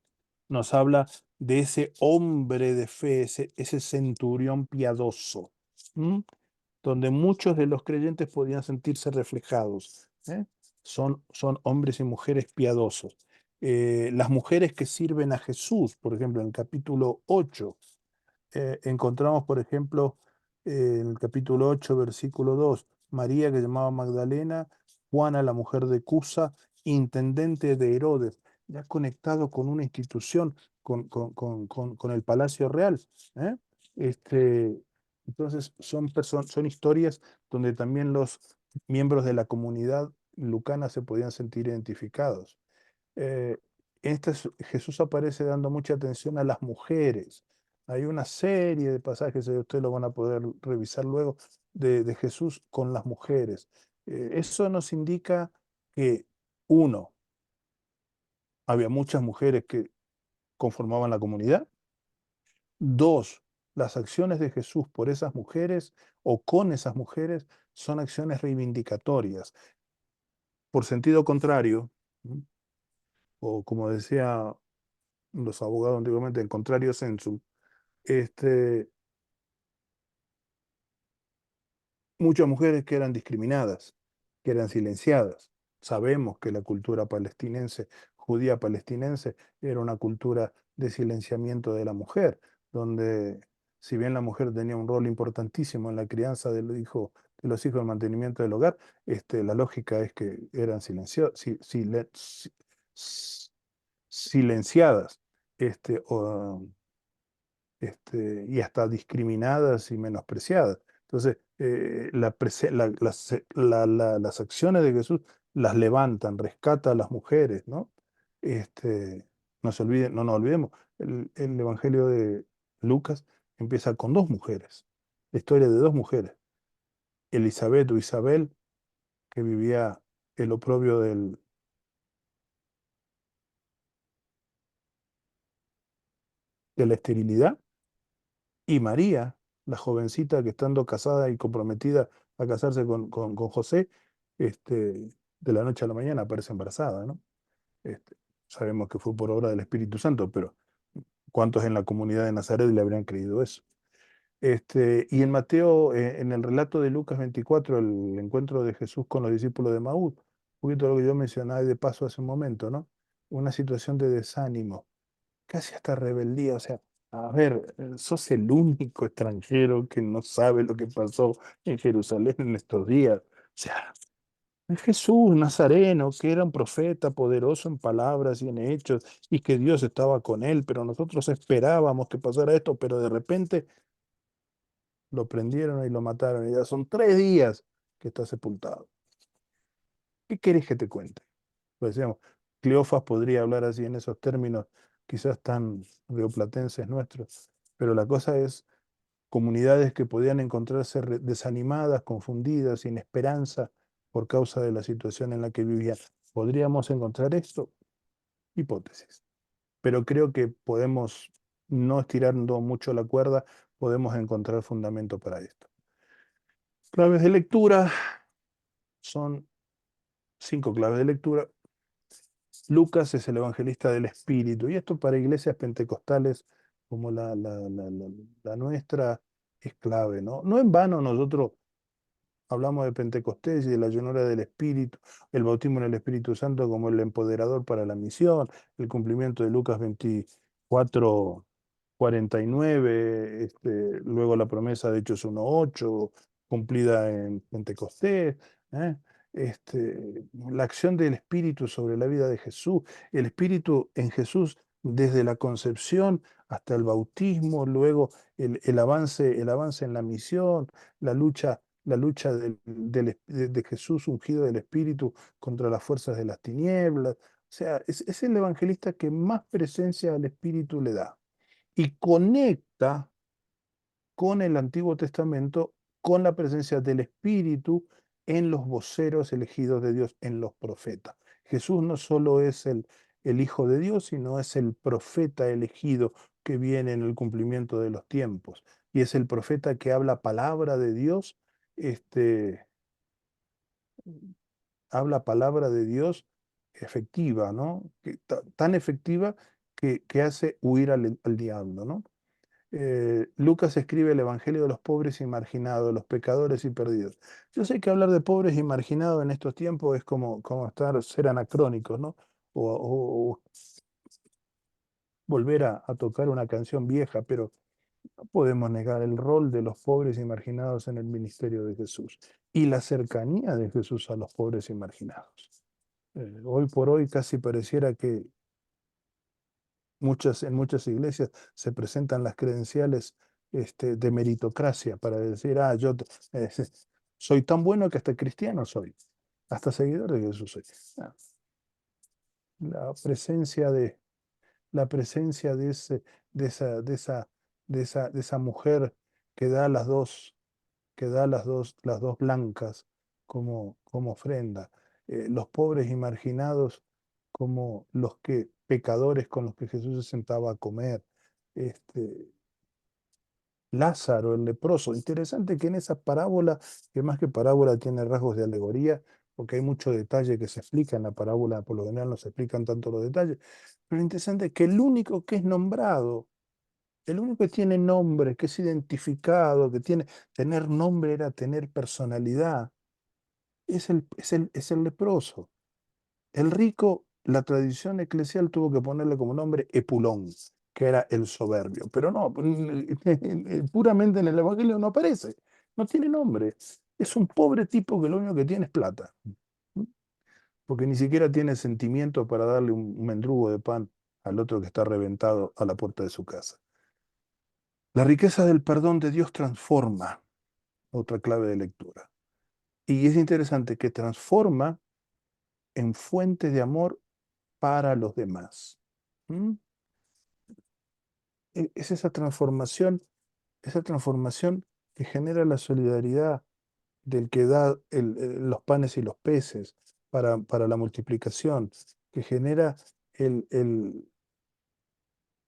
Nos habla de ese hombre de fe, ese centurión piadoso, ¿m? Donde muchos de los creyentes podían sentirse reflejados. ¿Eh? Son hombres y mujeres piadosos. Las mujeres que sirven a Jesús, por ejemplo, en el capítulo 8, encontramos, por ejemplo, en el capítulo 8, versículo 2, María, que llamaba Magdalena, Juana, la mujer de Cusa, intendente de Herodes, ya conectado con una institución, con el Palacio Real. ¿Eh? Este, entonces, son historias donde también los miembros de la comunidad lucana se podían sentir identificados. eh, Jesús aparece dando mucha atención a las mujeres. Hay una serie de pasajes, ustedes lo van a poder revisar luego, de Jesús con las mujeres. Eso nos indica que, uno, había muchas mujeres que conformaban la comunidad. Dos, las acciones de Jesús por esas mujeres o con esas mujeres son acciones reivindicatorias. Por sentido contrario, ¿m? O como decía los abogados antiguamente, en contrario sensu, este, muchas mujeres que eran discriminadas, que eran silenciadas. Sabemos que la cultura palestinense, judía palestinense, era una cultura de silenciamiento de la mujer, donde si bien la mujer tenía un rol importantísimo en la crianza de los hijos, del mantenimiento del hogar, la lógica es que eran silenciadas. O, y hasta discriminadas y menospreciadas. Entonces, las acciones de Jesús las levantan, rescata a las mujeres, ¿no? No nos olvidemos, el Evangelio de Lucas empieza con dos mujeres, la historia de dos mujeres, Elizabeth o Isabel, que vivía el oprobio de la esterilidad, y María, la jovencita que estando casada y comprometida a casarse con José, de la noche a la mañana aparece embarazada, ¿no? Este, Sabemos que fue por obra del Espíritu Santo, pero ¿cuántos en la comunidad de Nazaret le habrían creído eso? Y en Mateo, en el relato de Lucas 24, el encuentro de Jesús con los discípulos de Maús, un poquito lo que yo mencionaba de paso hace un momento, ¿no? Una situación de desánimo, casi hasta rebeldía, o sea, a ver, sos el único extranjero que no sabe lo que pasó en Jerusalén en estos días. O sea, es Jesús Nazareno, que era un profeta poderoso en palabras y en hechos, y que Dios estaba con él, pero nosotros esperábamos que pasara esto, pero de repente lo prendieron y lo mataron, y ya son 3 días que está sepultado. ¿Qué querés que te cuente? Pues decíamos, Cleofas podría hablar así en esos términos, quizás tan rioplatenses nuestros, pero la cosa es comunidades que podían encontrarse desanimadas, confundidas, sin esperanza por causa de la situación en la que vivían. ¿Podríamos encontrar esto? Hipótesis. Pero creo que podemos, no estirando mucho la cuerda, podemos encontrar fundamento para esto. Claves de lectura, son 5 claves de lectura. Lucas es el evangelista del Espíritu, y esto para iglesias pentecostales como la nuestra es clave, ¿no? No en vano nosotros hablamos de Pentecostés y de la llenura del Espíritu, el bautismo en el Espíritu Santo como el empoderador para la misión, el cumplimiento de Lucas 24, 49, luego la promesa de Hechos 1:8, cumplida en Pentecostés, ¿eh? La acción del Espíritu sobre la vida de Jesús, el Espíritu en Jesús desde la concepción hasta el bautismo, luego el avance en la misión, la lucha de Jesús ungido del Espíritu contra las fuerzas de las tinieblas. O sea, es el evangelista que más presencia al Espíritu le da y conecta con el Antiguo Testamento, con la presencia del Espíritu en los voceros elegidos de Dios, en los profetas. Jesús no solo es el Hijo de Dios, sino es el profeta elegido que viene en el cumplimiento de los tiempos. Y es el profeta que habla palabra de Dios, habla palabra de Dios efectiva, ¿no? Tan efectiva que hace huir al diablo, ¿no? Lucas escribe el Evangelio de los pobres y marginados, de los pecadores y perdidos. Yo sé que hablar de pobres y marginados en estos tiempos es como ser anacrónicos, ¿no? O volver a tocar una canción vieja, pero no podemos negar el rol de los pobres y marginados en el ministerio de Jesús y la cercanía de Jesús a los pobres y marginados. Hoy por hoy casi pareciera que en muchas iglesias se presentan las credenciales de meritocracia para decir, eh, soy tan bueno que hasta cristiano soy, hasta seguidor de Jesús soy. Ah, La presencia de, la presencia de, ese, de esa mujer que da las dos blancas como ofrenda, los pobres y marginados como los pecadores con los que Jesús se sentaba a comer, este, Lázaro, el leproso. Interesante que en esa parábola, que más que parábola tiene rasgos de alegoría, porque hay mucho detalle que se explica en la parábola, por lo general no se explican tanto los detalles, pero interesante que el único que es nombrado, el único que tiene nombre, que es identificado, tener nombre era tener personalidad, es el leproso. El rico, la tradición eclesial tuvo que ponerle como nombre Epulón, que era el soberbio, pero no, puramente en el Evangelio no aparece, no tiene nombre. Es un pobre tipo que lo único que tiene es plata, porque ni siquiera tiene sentimiento para darle un mendrugo de pan al otro que está reventado a la puerta de su casa. La riqueza del perdón de Dios transforma, otra clave de lectura. Y es interesante que transforma en fuente de amor para los demás. ¿Mm? Es esa transformación que genera la solidaridad del que da los panes y los peces para la multiplicación, que genera el, el,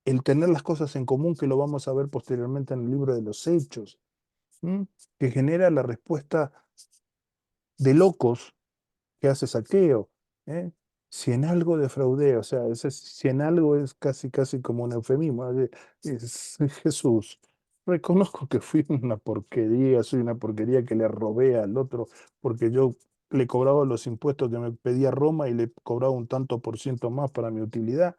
el tener las cosas en común, que lo vamos a ver posteriormente en el libro de los Hechos, que genera la respuesta de locos que hace Saqueo. ¿Eh? Si en algo defraudé, o sea, si en algo es casi como un eufemismo, es Jesús. Reconozco que fui una porquería, soy una porquería que le robé al otro, porque yo le cobraba los impuestos que me pedía Roma y le cobraba un tanto por ciento más para mi utilidad.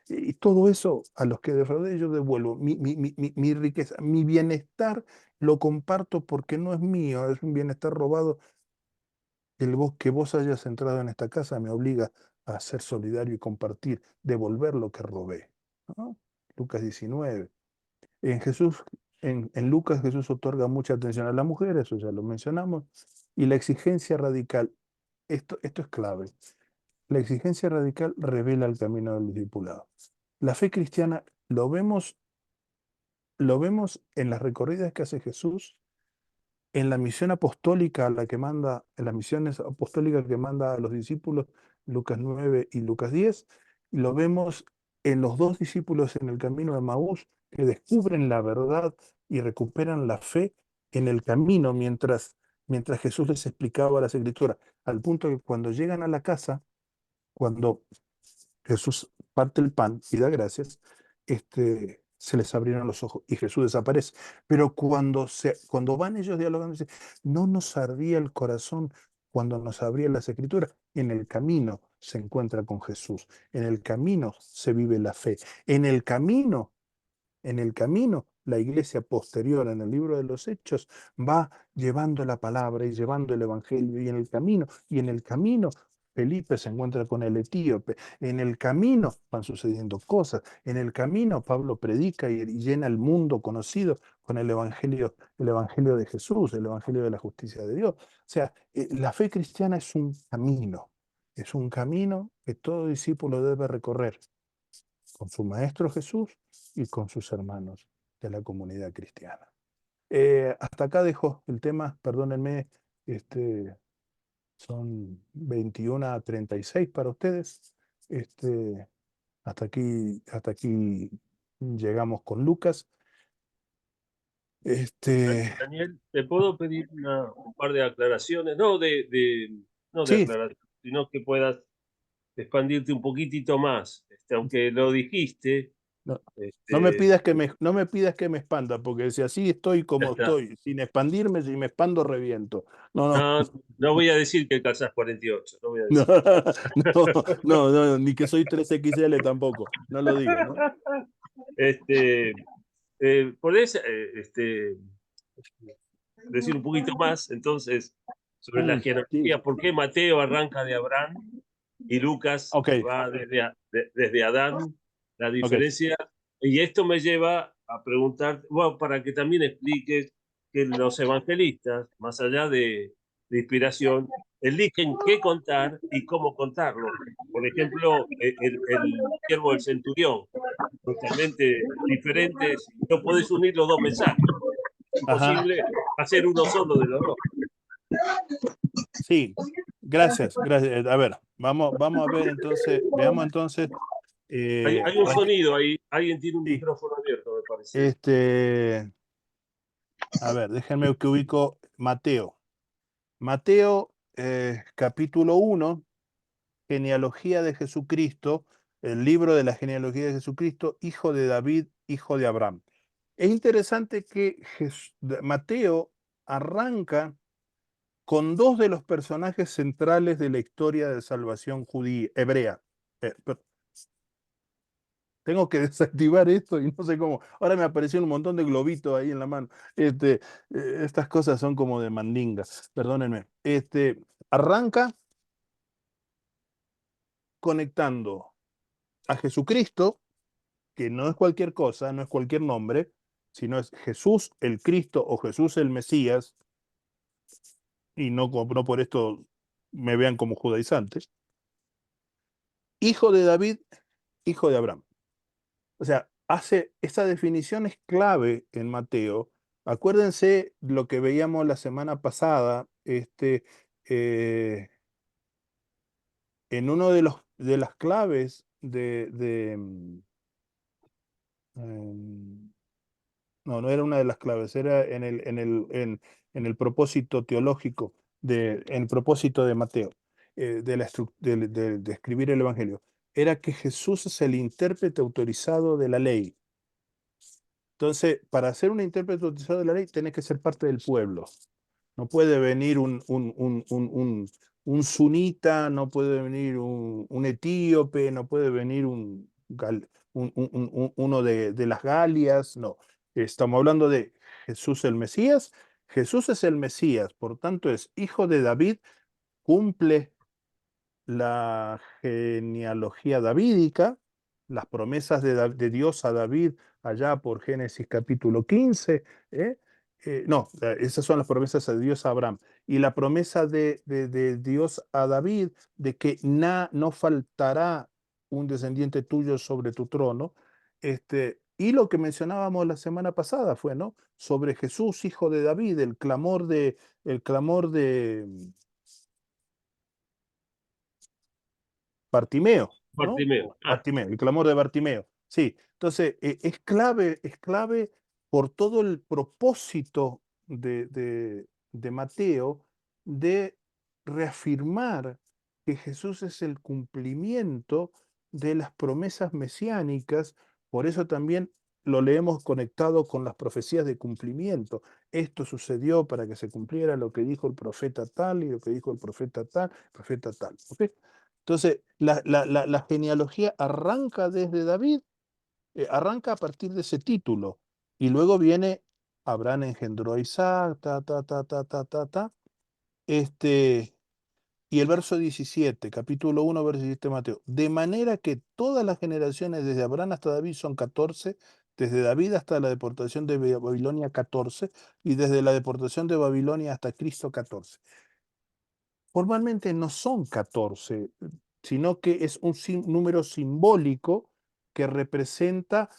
Y todo eso a los que defraudé yo devuelvo. Mi riqueza, mi bienestar lo comparto porque no es mío, es un bienestar robado. Que vos hayas entrado en esta casa me obliga a ser solidario y compartir, devolver lo que robé, ¿no? Lucas 19. En Jesús, en Lucas, Jesús otorga mucha atención a la mujer, eso ya lo mencionamos, y la exigencia radical, esto es clave, la exigencia radical revela el camino del discipulado. La fe cristiana lo vemos en las recorridas que hace Jesús, en la misión apostólica a la que manda, en las misiones apostólicas que manda a los discípulos, Lucas 9 y Lucas 10, y lo vemos en los dos discípulos en el camino de Maús que descubren la verdad y recuperan la fe en el camino mientras Jesús les explicaba las escrituras, al punto que cuando llegan a la casa, cuando Jesús parte el pan y da gracias, se les abrieron los ojos y Jesús desaparece. Pero cuando van ellos dialogando, dicen, no nos ardía el corazón cuando nos abría las escrituras. En el camino se encuentra con Jesús, en el camino se vive la fe, en el camino, la iglesia posterior en el libro de los Hechos va llevando la palabra y llevando el evangelio y en el camino Felipe se encuentra con el etíope, en el camino van sucediendo cosas, en el camino Pablo predica y llena el mundo conocido con el evangelio de Jesús, el evangelio de la justicia de Dios. O sea, la fe cristiana es un camino que todo discípulo debe recorrer con su Maestro Jesús y con sus hermanos de la comunidad cristiana. Hasta acá dejo el tema, perdónenme, son 21:36 para ustedes. Hasta aquí llegamos con Lucas. Daniel, ¿te puedo pedir un par de aclaraciones? No no de Sí, aclaraciones, sino que puedas expandirte un poquitito más. Aunque lo dijiste, no, este, no me pidas que me expanda, porque si así estoy ya como está. estoy, sin expandirme, si me expando, reviento. No, no, No, no voy a decir que calzas 48, no voy a no, decir. no, ni que soy 3XL tampoco, no lo digas, ¿no? Este, ¿Podés decir un poquito más entonces sobre la Sí, genealogía? ¿Por qué Mateo arranca de Abraham y Lucas ok, va desde Adán? La ok. diferencia. Y esto me lleva a preguntar, bueno, para que también expliques que los evangelistas, más allá de inspiración, eligen qué contar y cómo contarlo. Por ejemplo, el siervo del centurión, totalmente diferentes, no podés unir los dos mensajes. Es Ajá, imposible hacer uno solo de los dos. sí, gracias, gracias. A ver, vamos a ver entonces, veamos entonces. Hay un Arranque- sonido ahí, alguien tiene un sí, micrófono abierto, me parece. este, a ver, déjenme que ubico Mateo. Mateo, capítulo 1, genealogía de Jesucristo, el libro de la genealogía de Jesucristo, hijo de David, hijo de Abraham. Es interesante que Mateo arranca con dos de los personajes centrales de la historia de salvación judía, hebrea. Tengo que desactivar esto y no sé cómo. Ahora me apareció un montón de globitos ahí en la mano. Estas cosas son como de mandinga, perdónenme. Arranca conectando a Jesucristo, que no es cualquier cosa, no es cualquier nombre, sino es Jesús el Cristo o Jesús el Mesías, y no por esto me vean como judaizante, hijo de David, hijo de Abraham. O sea, esta definición es clave en Mateo. Acuérdense lo que veíamos la semana pasada, en uno de las claves em, no era una de las claves, era en el propósito teológico, en el propósito de Mateo, de escribir el Evangelio. Era que Jesús es el intérprete autorizado de la ley. Entonces, para ser un intérprete autorizado de la ley, tenés que ser parte del pueblo. No puede venir un sunita, no puede venir un etíope, no puede venir uno de las Galias, no. Estamos hablando de Jesús el Mesías. Jesús es el Mesías, por tanto es hijo de David, cumple la genealogía davídica, las promesas de Dios a David allá por Génesis capítulo 15. No, esas son las promesas de Dios a Abraham. Y la promesa de Dios a David de que no faltará un descendiente tuyo sobre tu trono. Y lo que mencionábamos la semana pasada fue, ¿no? Sobre Jesús, hijo de David, el clamor de Bartimeo, ¿no? Bartimeo. Ah, Bartimeo, el clamor de Bartimeo. Sí, entonces es clave por todo el propósito de Mateo de reafirmar que Jesús es el cumplimiento de las promesas mesiánicas, por eso también lo leemos conectado con las profecías de cumplimiento. Esto sucedió para que se cumpliera lo que dijo el profeta tal y lo que dijo el profeta tal. ¿Ok? Entonces, la genealogía arranca desde David, arranca a partir de ese título, y luego viene Abraham engendró a Isaac, ta. Este, y el verso 17, capítulo 1, verso 17 de Mateo. De manera que todas las generaciones desde Abraham hasta David son 14, desde David hasta la deportación de Babilonia 14, y desde la deportación de Babilonia hasta Cristo 14. Formalmente no son 14, sino que es un número simbólico que representa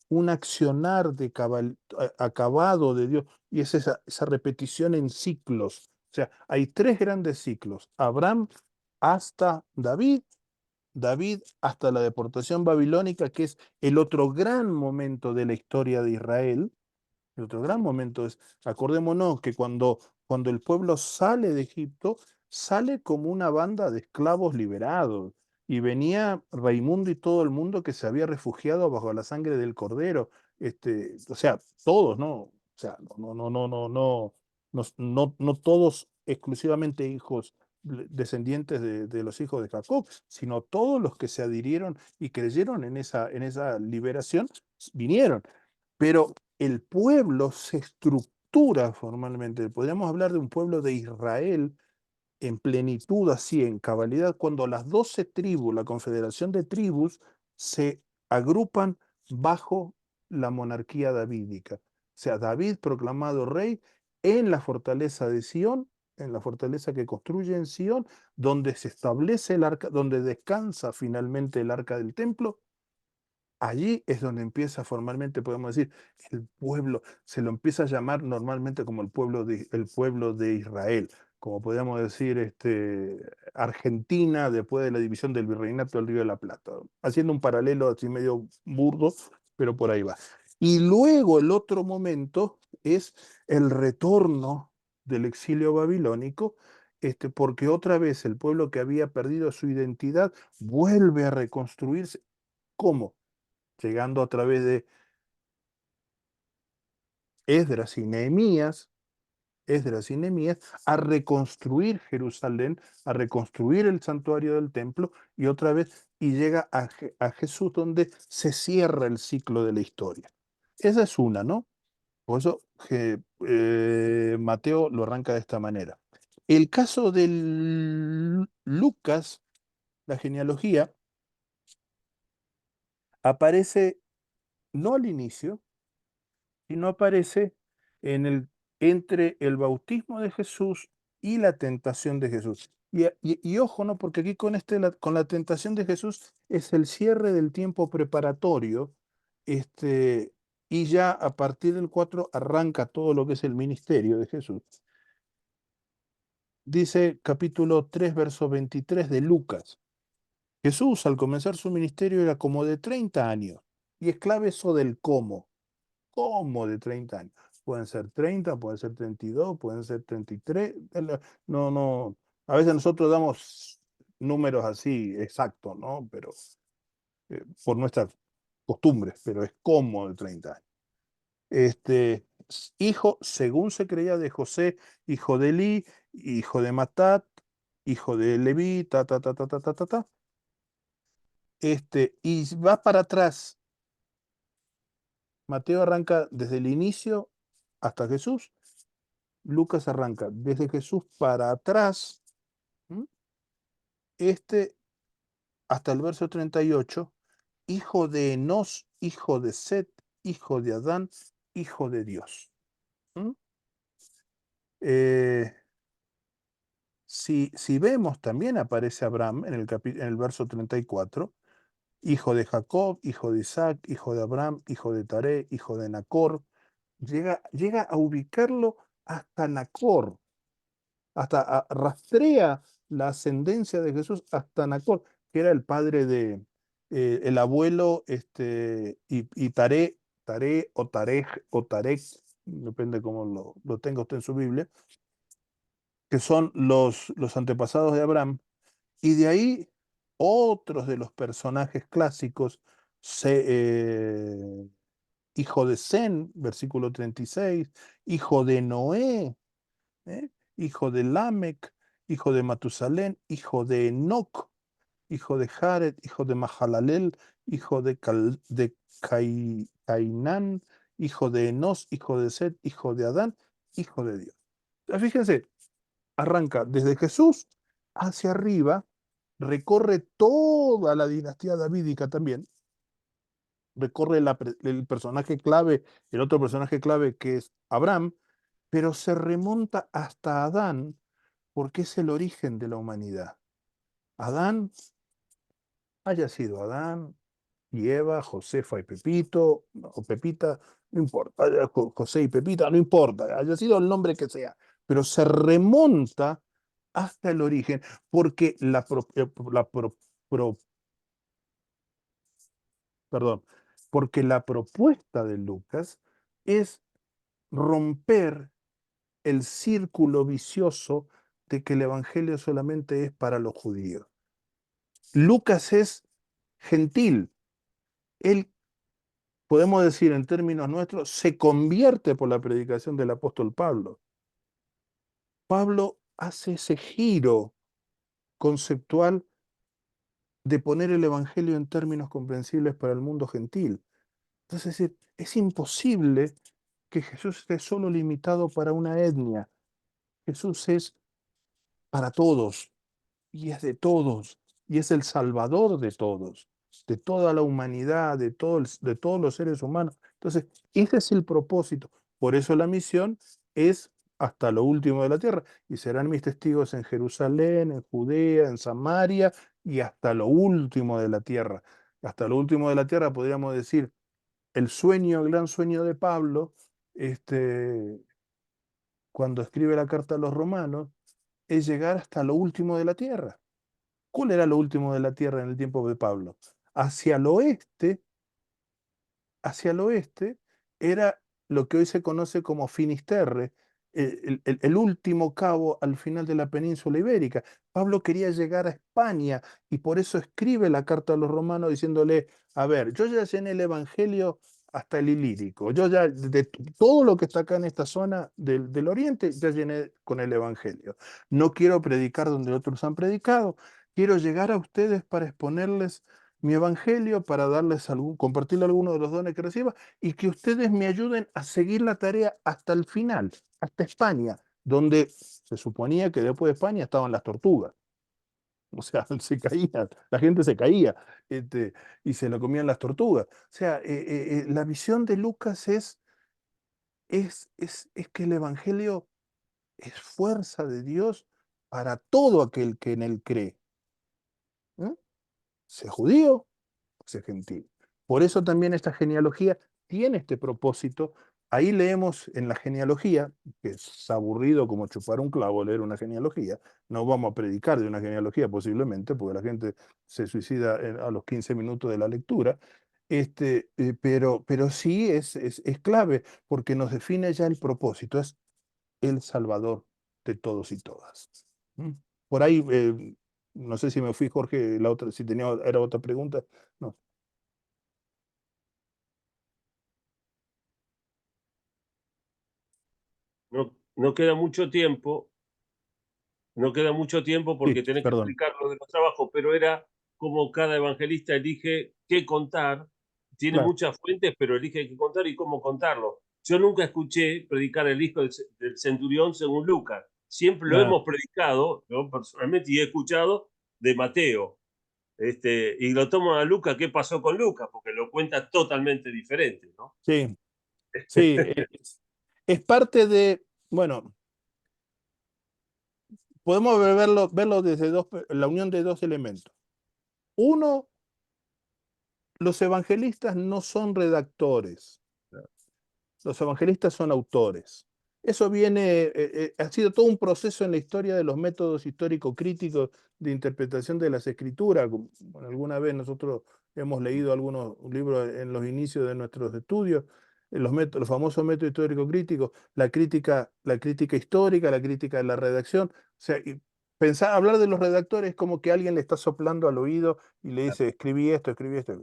un accionar acabado de Dios, y es esa repetición en ciclos. O sea, hay tres grandes ciclos. Abraham hasta David, David hasta la deportación babilónica, que es el otro gran momento de la historia de Israel. El otro gran momento es, acordémonos que cuando el pueblo sale de Egipto, sale como una banda de esclavos liberados. Y venía Raimundo y todo el mundo que se había refugiado bajo la sangre del Cordero. O sea, todos, ¿no? O sea, no todos exclusivamente hijos, descendientes de los hijos de Jacob, sino todos los que se adhirieron y creyeron en esa liberación, vinieron. Pero el pueblo se estructura formalmente. Podríamos hablar de un pueblo de Israel en plenitud, así, en cabalidad, cuando las 12 tribus, la confederación de tribus, se agrupan bajo la monarquía davídica. O sea, David proclamado rey en la fortaleza de Sión, en la fortaleza que construye en Sión, donde se establece el arca, donde descansa finalmente el arca del templo. Allí es donde empieza formalmente, podemos decir, el pueblo, se lo empieza a llamar normalmente como el pueblo de Israel, como podríamos decir Argentina después de la división del Virreinato del Río de la Plata, haciendo un paralelo así medio burdo, pero por ahí va. Y luego el otro momento es el retorno del exilio babilónico, porque otra vez el pueblo que había perdido su identidad vuelve a reconstruirse. ¿Cómo? Llegando a través de Esdras y Nehemías, a reconstruir Jerusalén, a reconstruir el santuario del templo, y otra vez, y llega a Jesús, donde se cierra el ciclo de la historia. Esa es una, ¿no? Por eso Mateo lo arranca de esta manera. El caso de Lucas, la genealogía, aparece no al inicio, y no aparece entre el bautismo de Jesús y la tentación de Jesús. Y ojo, ¿no? Porque aquí con la tentación de Jesús es el cierre del tiempo preparatorio, y ya a partir del 4 arranca todo lo que es el ministerio de Jesús. Dice capítulo 3, verso 23 de Lucas. Jesús al comenzar su ministerio era como de 30 años. Y es clave eso del cómo. ¿Cómo de 30 años? Pueden ser 30, pueden ser 32, pueden ser 33. No. A veces nosotros damos números así exactos, ¿no? Pero por nuestras costumbres, pero es como de 30 años. Hijo, según se creía, de José, hijo de Eli, hijo de Matat, hijo de Leví, ta. Y va para atrás. Mateo arranca desde el inicio hasta Jesús. Lucas arranca desde Jesús para atrás, ¿m? Hasta el verso 38, hijo de Enos, hijo de Set, hijo de Adán, hijo de Dios. ¿M? Si vemos, también aparece Abraham en el verso 34, hijo de Jacob, hijo de Isaac, hijo de Abraham, hijo de Taré, hijo de Nacor. Llega a ubicarlo hasta Nacor, rastrea la ascendencia de Jesús hasta Nacor, que era el padre el abuelo, y Taré o Tarej o Tarek, depende cómo lo tenga usted en su Biblia, que son los antepasados de Abraham. Y de ahí otros de los personajes clásicos, hijo de Sem, versículo 36, hijo de Noé, ¿eh? Hijo de Lamec, hijo de Matusalén, hijo de Enoc, hijo de Jared, hijo de Mahalalel, hijo de Cainán, hijo de Enos, hijo de Set, hijo de Adán, hijo de Dios. Fíjense, arranca desde Jesús hacia arriba, recorre toda la dinastía davídica también, recorre el personaje clave, el otro personaje clave que es Abraham, pero se remonta hasta Adán, porque es el origen de la humanidad. Adán, haya sido Adán y Eva, Josefa y Pepito, o Pepita, no importa, José y Pepita, no importa, haya sido el nombre que sea, pero se remonta hasta el origen, porque perdón, porque la propuesta de Lucas es romper el círculo vicioso de que el evangelio solamente es para los judíos. Lucas es gentil. Él, podemos decir en términos nuestros, se convierte por la predicación del apóstol Pablo. Pablo hace ese giro conceptual de poner el evangelio en términos comprensibles para el mundo gentil. Entonces, es imposible que Jesús esté solo limitado para una etnia. Jesús es para todos, y es de todos, y es el Salvador de todos, de toda la humanidad, de todos los seres humanos. Entonces, ese es el propósito. Por eso la misión es hasta lo último de la tierra, y serán mis testigos en Jerusalén, en Judea, en Samaria, y hasta lo último de la tierra. Hasta lo último de la tierra podríamos decir, el sueño, el gran sueño de Pablo, cuando escribe la carta a los romanos, es llegar hasta lo último de la tierra. ¿Cuál era lo último de la tierra en el tiempo de Pablo? Hacia el oeste, hacia el oeste era lo que hoy se conoce como Finisterre, el último cabo al final de la península ibérica. Pablo quería llegar a España y por eso escribe la carta a los romanos diciéndole, a ver, yo ya llené el evangelio hasta el Ilírico, yo ya de todo lo que está acá en esta zona del oriente, ya llené con el evangelio. No quiero predicar donde otros han predicado, quiero llegar a ustedes para exponerles mi evangelio, para darles compartirle algunos de los dones que reciba y que ustedes me ayuden a seguir la tarea hasta el final, hasta España, donde se suponía que después de España estaban las tortugas. O sea, se caía, la gente se caía y se lo comían las tortugas. O sea, la visión de Lucas es que el Evangelio es fuerza de Dios para todo aquel que en él cree. ¿Eh? Sea judío, sea gentil. Por eso también esta genealogía tiene este propósito. Ahí leemos en la genealogía, que es aburrido como chupar un clavo leer una genealogía, no vamos a predicar de una genealogía posiblemente, porque la gente se suicida a los 15 minutos de la lectura, pero sí es clave, porque nos define ya el propósito, es el Salvador de todos y todas. ¿Mm? Por ahí, no sé si me fui, Jorge, la otra, si era otra pregunta. No. No queda mucho tiempo, no queda mucho tiempo porque Sí, tenés que perdón. explicar lo de los trabajos, pero era como cada evangelista elige qué contar, tiene Claro. muchas fuentes, pero elige qué contar y cómo contarlo. Yo nunca escuché predicar el hijo del centurión según Lucas. Siempre lo Claro. hemos predicado, yo personalmente, y he escuchado de Mateo. Y lo tomo a Lucas, ¿qué pasó con Lucas? Porque lo cuenta totalmente diferente, ¿no? Sí, sí. Es parte de, bueno, podemos verlo desde la unión de dos elementos. Uno, los evangelistas no son redactores. Los evangelistas son autores. Eso ha sido todo un proceso en la historia de los métodos histórico-críticos de interpretación de las escrituras. Bueno, alguna vez nosotros hemos leído algunos libros en los inicios de nuestros estudios, los famosos métodos histórico-críticos, la crítica histórica, la crítica de la redacción. O sea, hablar de los redactores es como que alguien le está soplando al oído y le dice, escribí esto, escribí esto.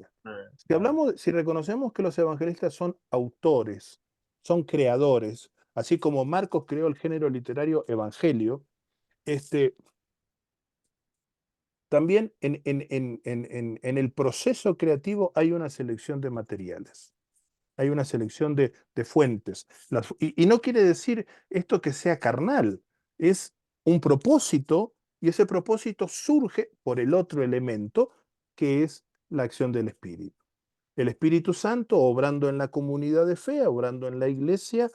Si reconocemos que los evangelistas son autores, son creadores, así como Marcos creó el género literario evangelio, también en el proceso creativo hay una selección de materiales, hay una selección de fuentes. Y no quiere decir esto que sea carnal, es un propósito y ese propósito surge por el otro elemento que es la acción del Espíritu. El Espíritu Santo, obrando en la comunidad de fe, obrando en la iglesia,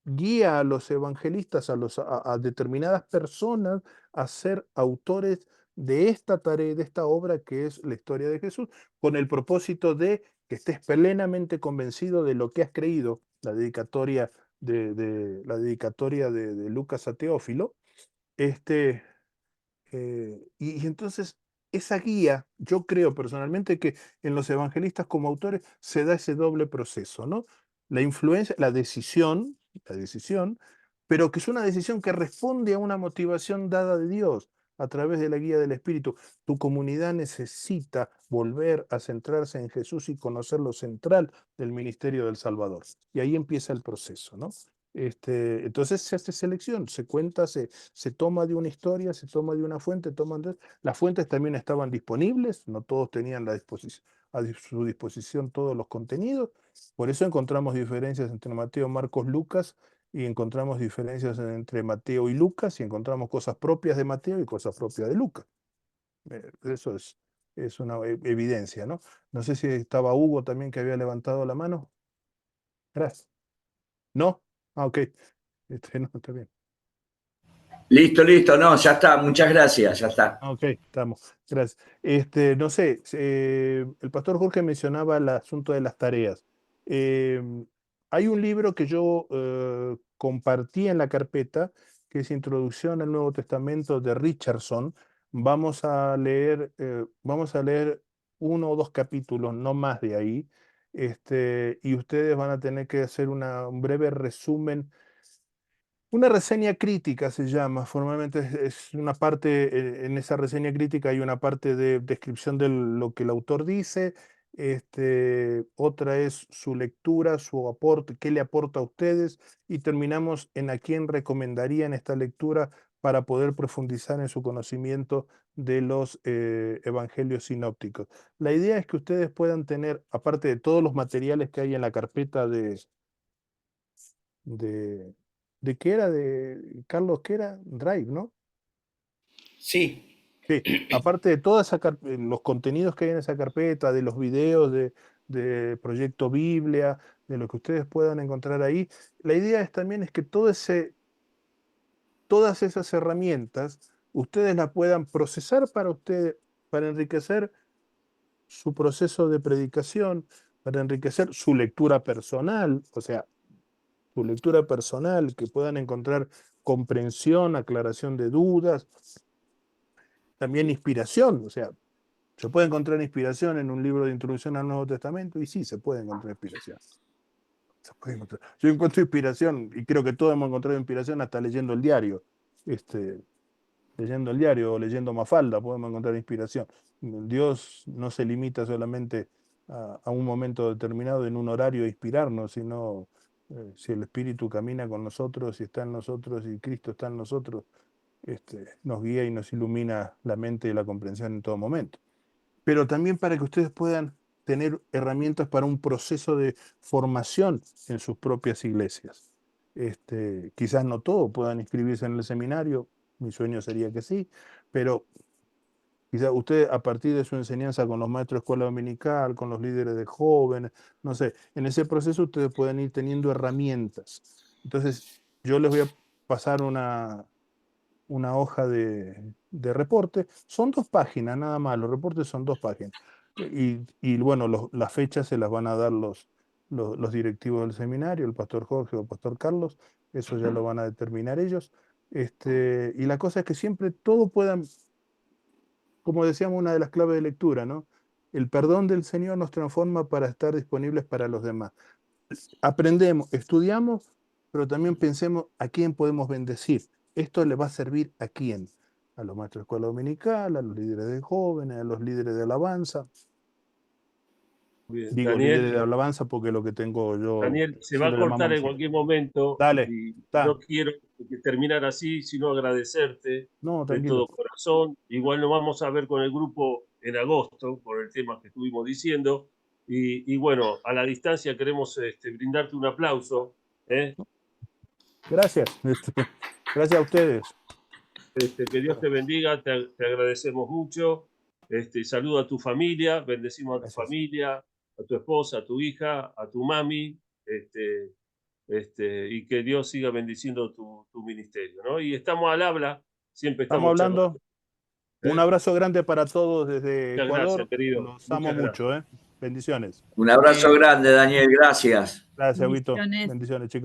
guía a los evangelistas, a determinadas personas a ser autores de esta tarea, de esta obra que es la historia de Jesús, con el propósito de que estés plenamente convencido de lo que has creído, la dedicatoria de Lucas a Teófilo, Y entonces esa guía, yo creo personalmente que en los evangelistas como autores se da ese doble proceso, ¿no? La influencia, la decisión, pero que es una decisión que responde a una motivación dada de Dios a través de la guía del Espíritu. Tu comunidad necesita volver a centrarse en Jesús y conocer lo central del ministerio del Salvador. Y ahí empieza el proceso, ¿no? Entonces se hace selección, se cuenta, se toma de una historia, se toma de una fuente, las fuentes también estaban disponibles, no todos tenían a su disposición todos los contenidos, por eso encontramos diferencias entre Mateo, Marcos, Lucas, y encontramos diferencias entre Mateo y Lucas, y encontramos cosas propias de Mateo y cosas propias de Lucas. Eso es una evidencia, ¿no? No sé si estaba Hugo también que había levantado la mano. Gracias. ¿No? Ah, ok. No, está bien. Listo, no, ya está, muchas gracias, ya está. Ok, estamos. Gracias. No sé, el pastor Jorge mencionaba el asunto de las tareas. Hay un libro que yo compartí en la carpeta, que es Introducción al Nuevo Testamento de Richardson. Vamos a leer 1 o 2 capítulos, no más de ahí. Y ustedes van a tener que hacer un breve resumen. Una reseña crítica se llama, formalmente es una parte, en esa reseña crítica hay una parte de descripción de lo que el autor dice, otra es su lectura, su aporte, qué le aporta a ustedes, y terminamos en a quién recomendarían esta lectura para poder profundizar en su conocimiento de los evangelios sinópticos. La idea es que ustedes puedan tener, aparte de todos los materiales que hay en la carpeta de qué era, de Carlos, ¿qué era? Drive, ¿no? Sí, Sí, aparte de todos los contenidos que hay en esa carpeta, de los videos de Proyecto Biblia, de lo que ustedes puedan encontrar ahí, la idea también es que todas esas herramientas ustedes las puedan procesar para ustedes, para enriquecer su proceso de predicación, para enriquecer su lectura personal, o sea, su lectura personal, que puedan encontrar comprensión, aclaración de dudas, también inspiración. O sea, ¿se puede encontrar inspiración en un libro de introducción al Nuevo Testamento? Y sí, se puede encontrar inspiración. Se puede encontrar. Yo encuentro inspiración, y creo que todos hemos encontrado inspiración hasta leyendo el diario. Leyendo el diario o leyendo Mafalda podemos encontrar inspiración. Dios no se limita solamente a un momento determinado en un horario a inspirarnos, sino si el Espíritu camina con nosotros, si está en nosotros y Cristo está en nosotros, nos guía y nos ilumina la mente y la comprensión en todo momento. Pero también para que ustedes puedan tener herramientas para un proceso de formación en sus propias iglesias. Quizás no todos puedan inscribirse en el seminario, mi sueño sería que sí, pero quizás usted a partir de su enseñanza con los maestros de escuela dominical, con los líderes de jóvenes, no sé, en ese proceso ustedes pueden ir teniendo herramientas. Entonces, yo les voy a pasar una hoja de reporte. Son 2 páginas, nada más, los reportes son 2 páginas. Y bueno, las fechas se las van a dar los directivos del seminario, el pastor Jorge o el pastor Carlos, eso ya lo van a determinar ellos. Y la cosa es que siempre todo puedan, como decíamos, una de las claves de lectura, ¿no? El perdón del Señor nos transforma para estar disponibles para los demás. Aprendemos, estudiamos, pero también pensemos a quién podemos bendecir. ¿Esto le va a servir a quién? A los maestros de escuela dominical, a los líderes de jóvenes, a los líderes de alabanza. Bien, Digo Daniel, líderes de alabanza porque lo que tengo yo. Daniel, se va a siempre le cortar mamo en cualquier momento Dale, y está. no quiero terminar así, sino agradecerte No, de tranquilo. todo corazón. Igual nos vamos a ver con el grupo en agosto por el tema que estuvimos diciendo. Y bueno, a la distancia queremos brindarte un aplauso. Gracias. Gracias a ustedes. Que Dios te bendiga, te agradecemos mucho. Saludo a tu familia, bendecimos a tu Gracias. familia, a tu esposa, a tu hija, a tu mami, y que Dios siga bendiciendo tu ministerio, ¿no? Y estamos al habla, siempre Estamos estamos charlando. hablando. Un abrazo grande para todos desde Muchas Ecuador. gracias, querido. Los amo Muchas gracias. mucho. Bendiciones. Un abrazo grande, Daniel, gracias. Gracias, Huito. Bendiciones. Bendiciones, chicos.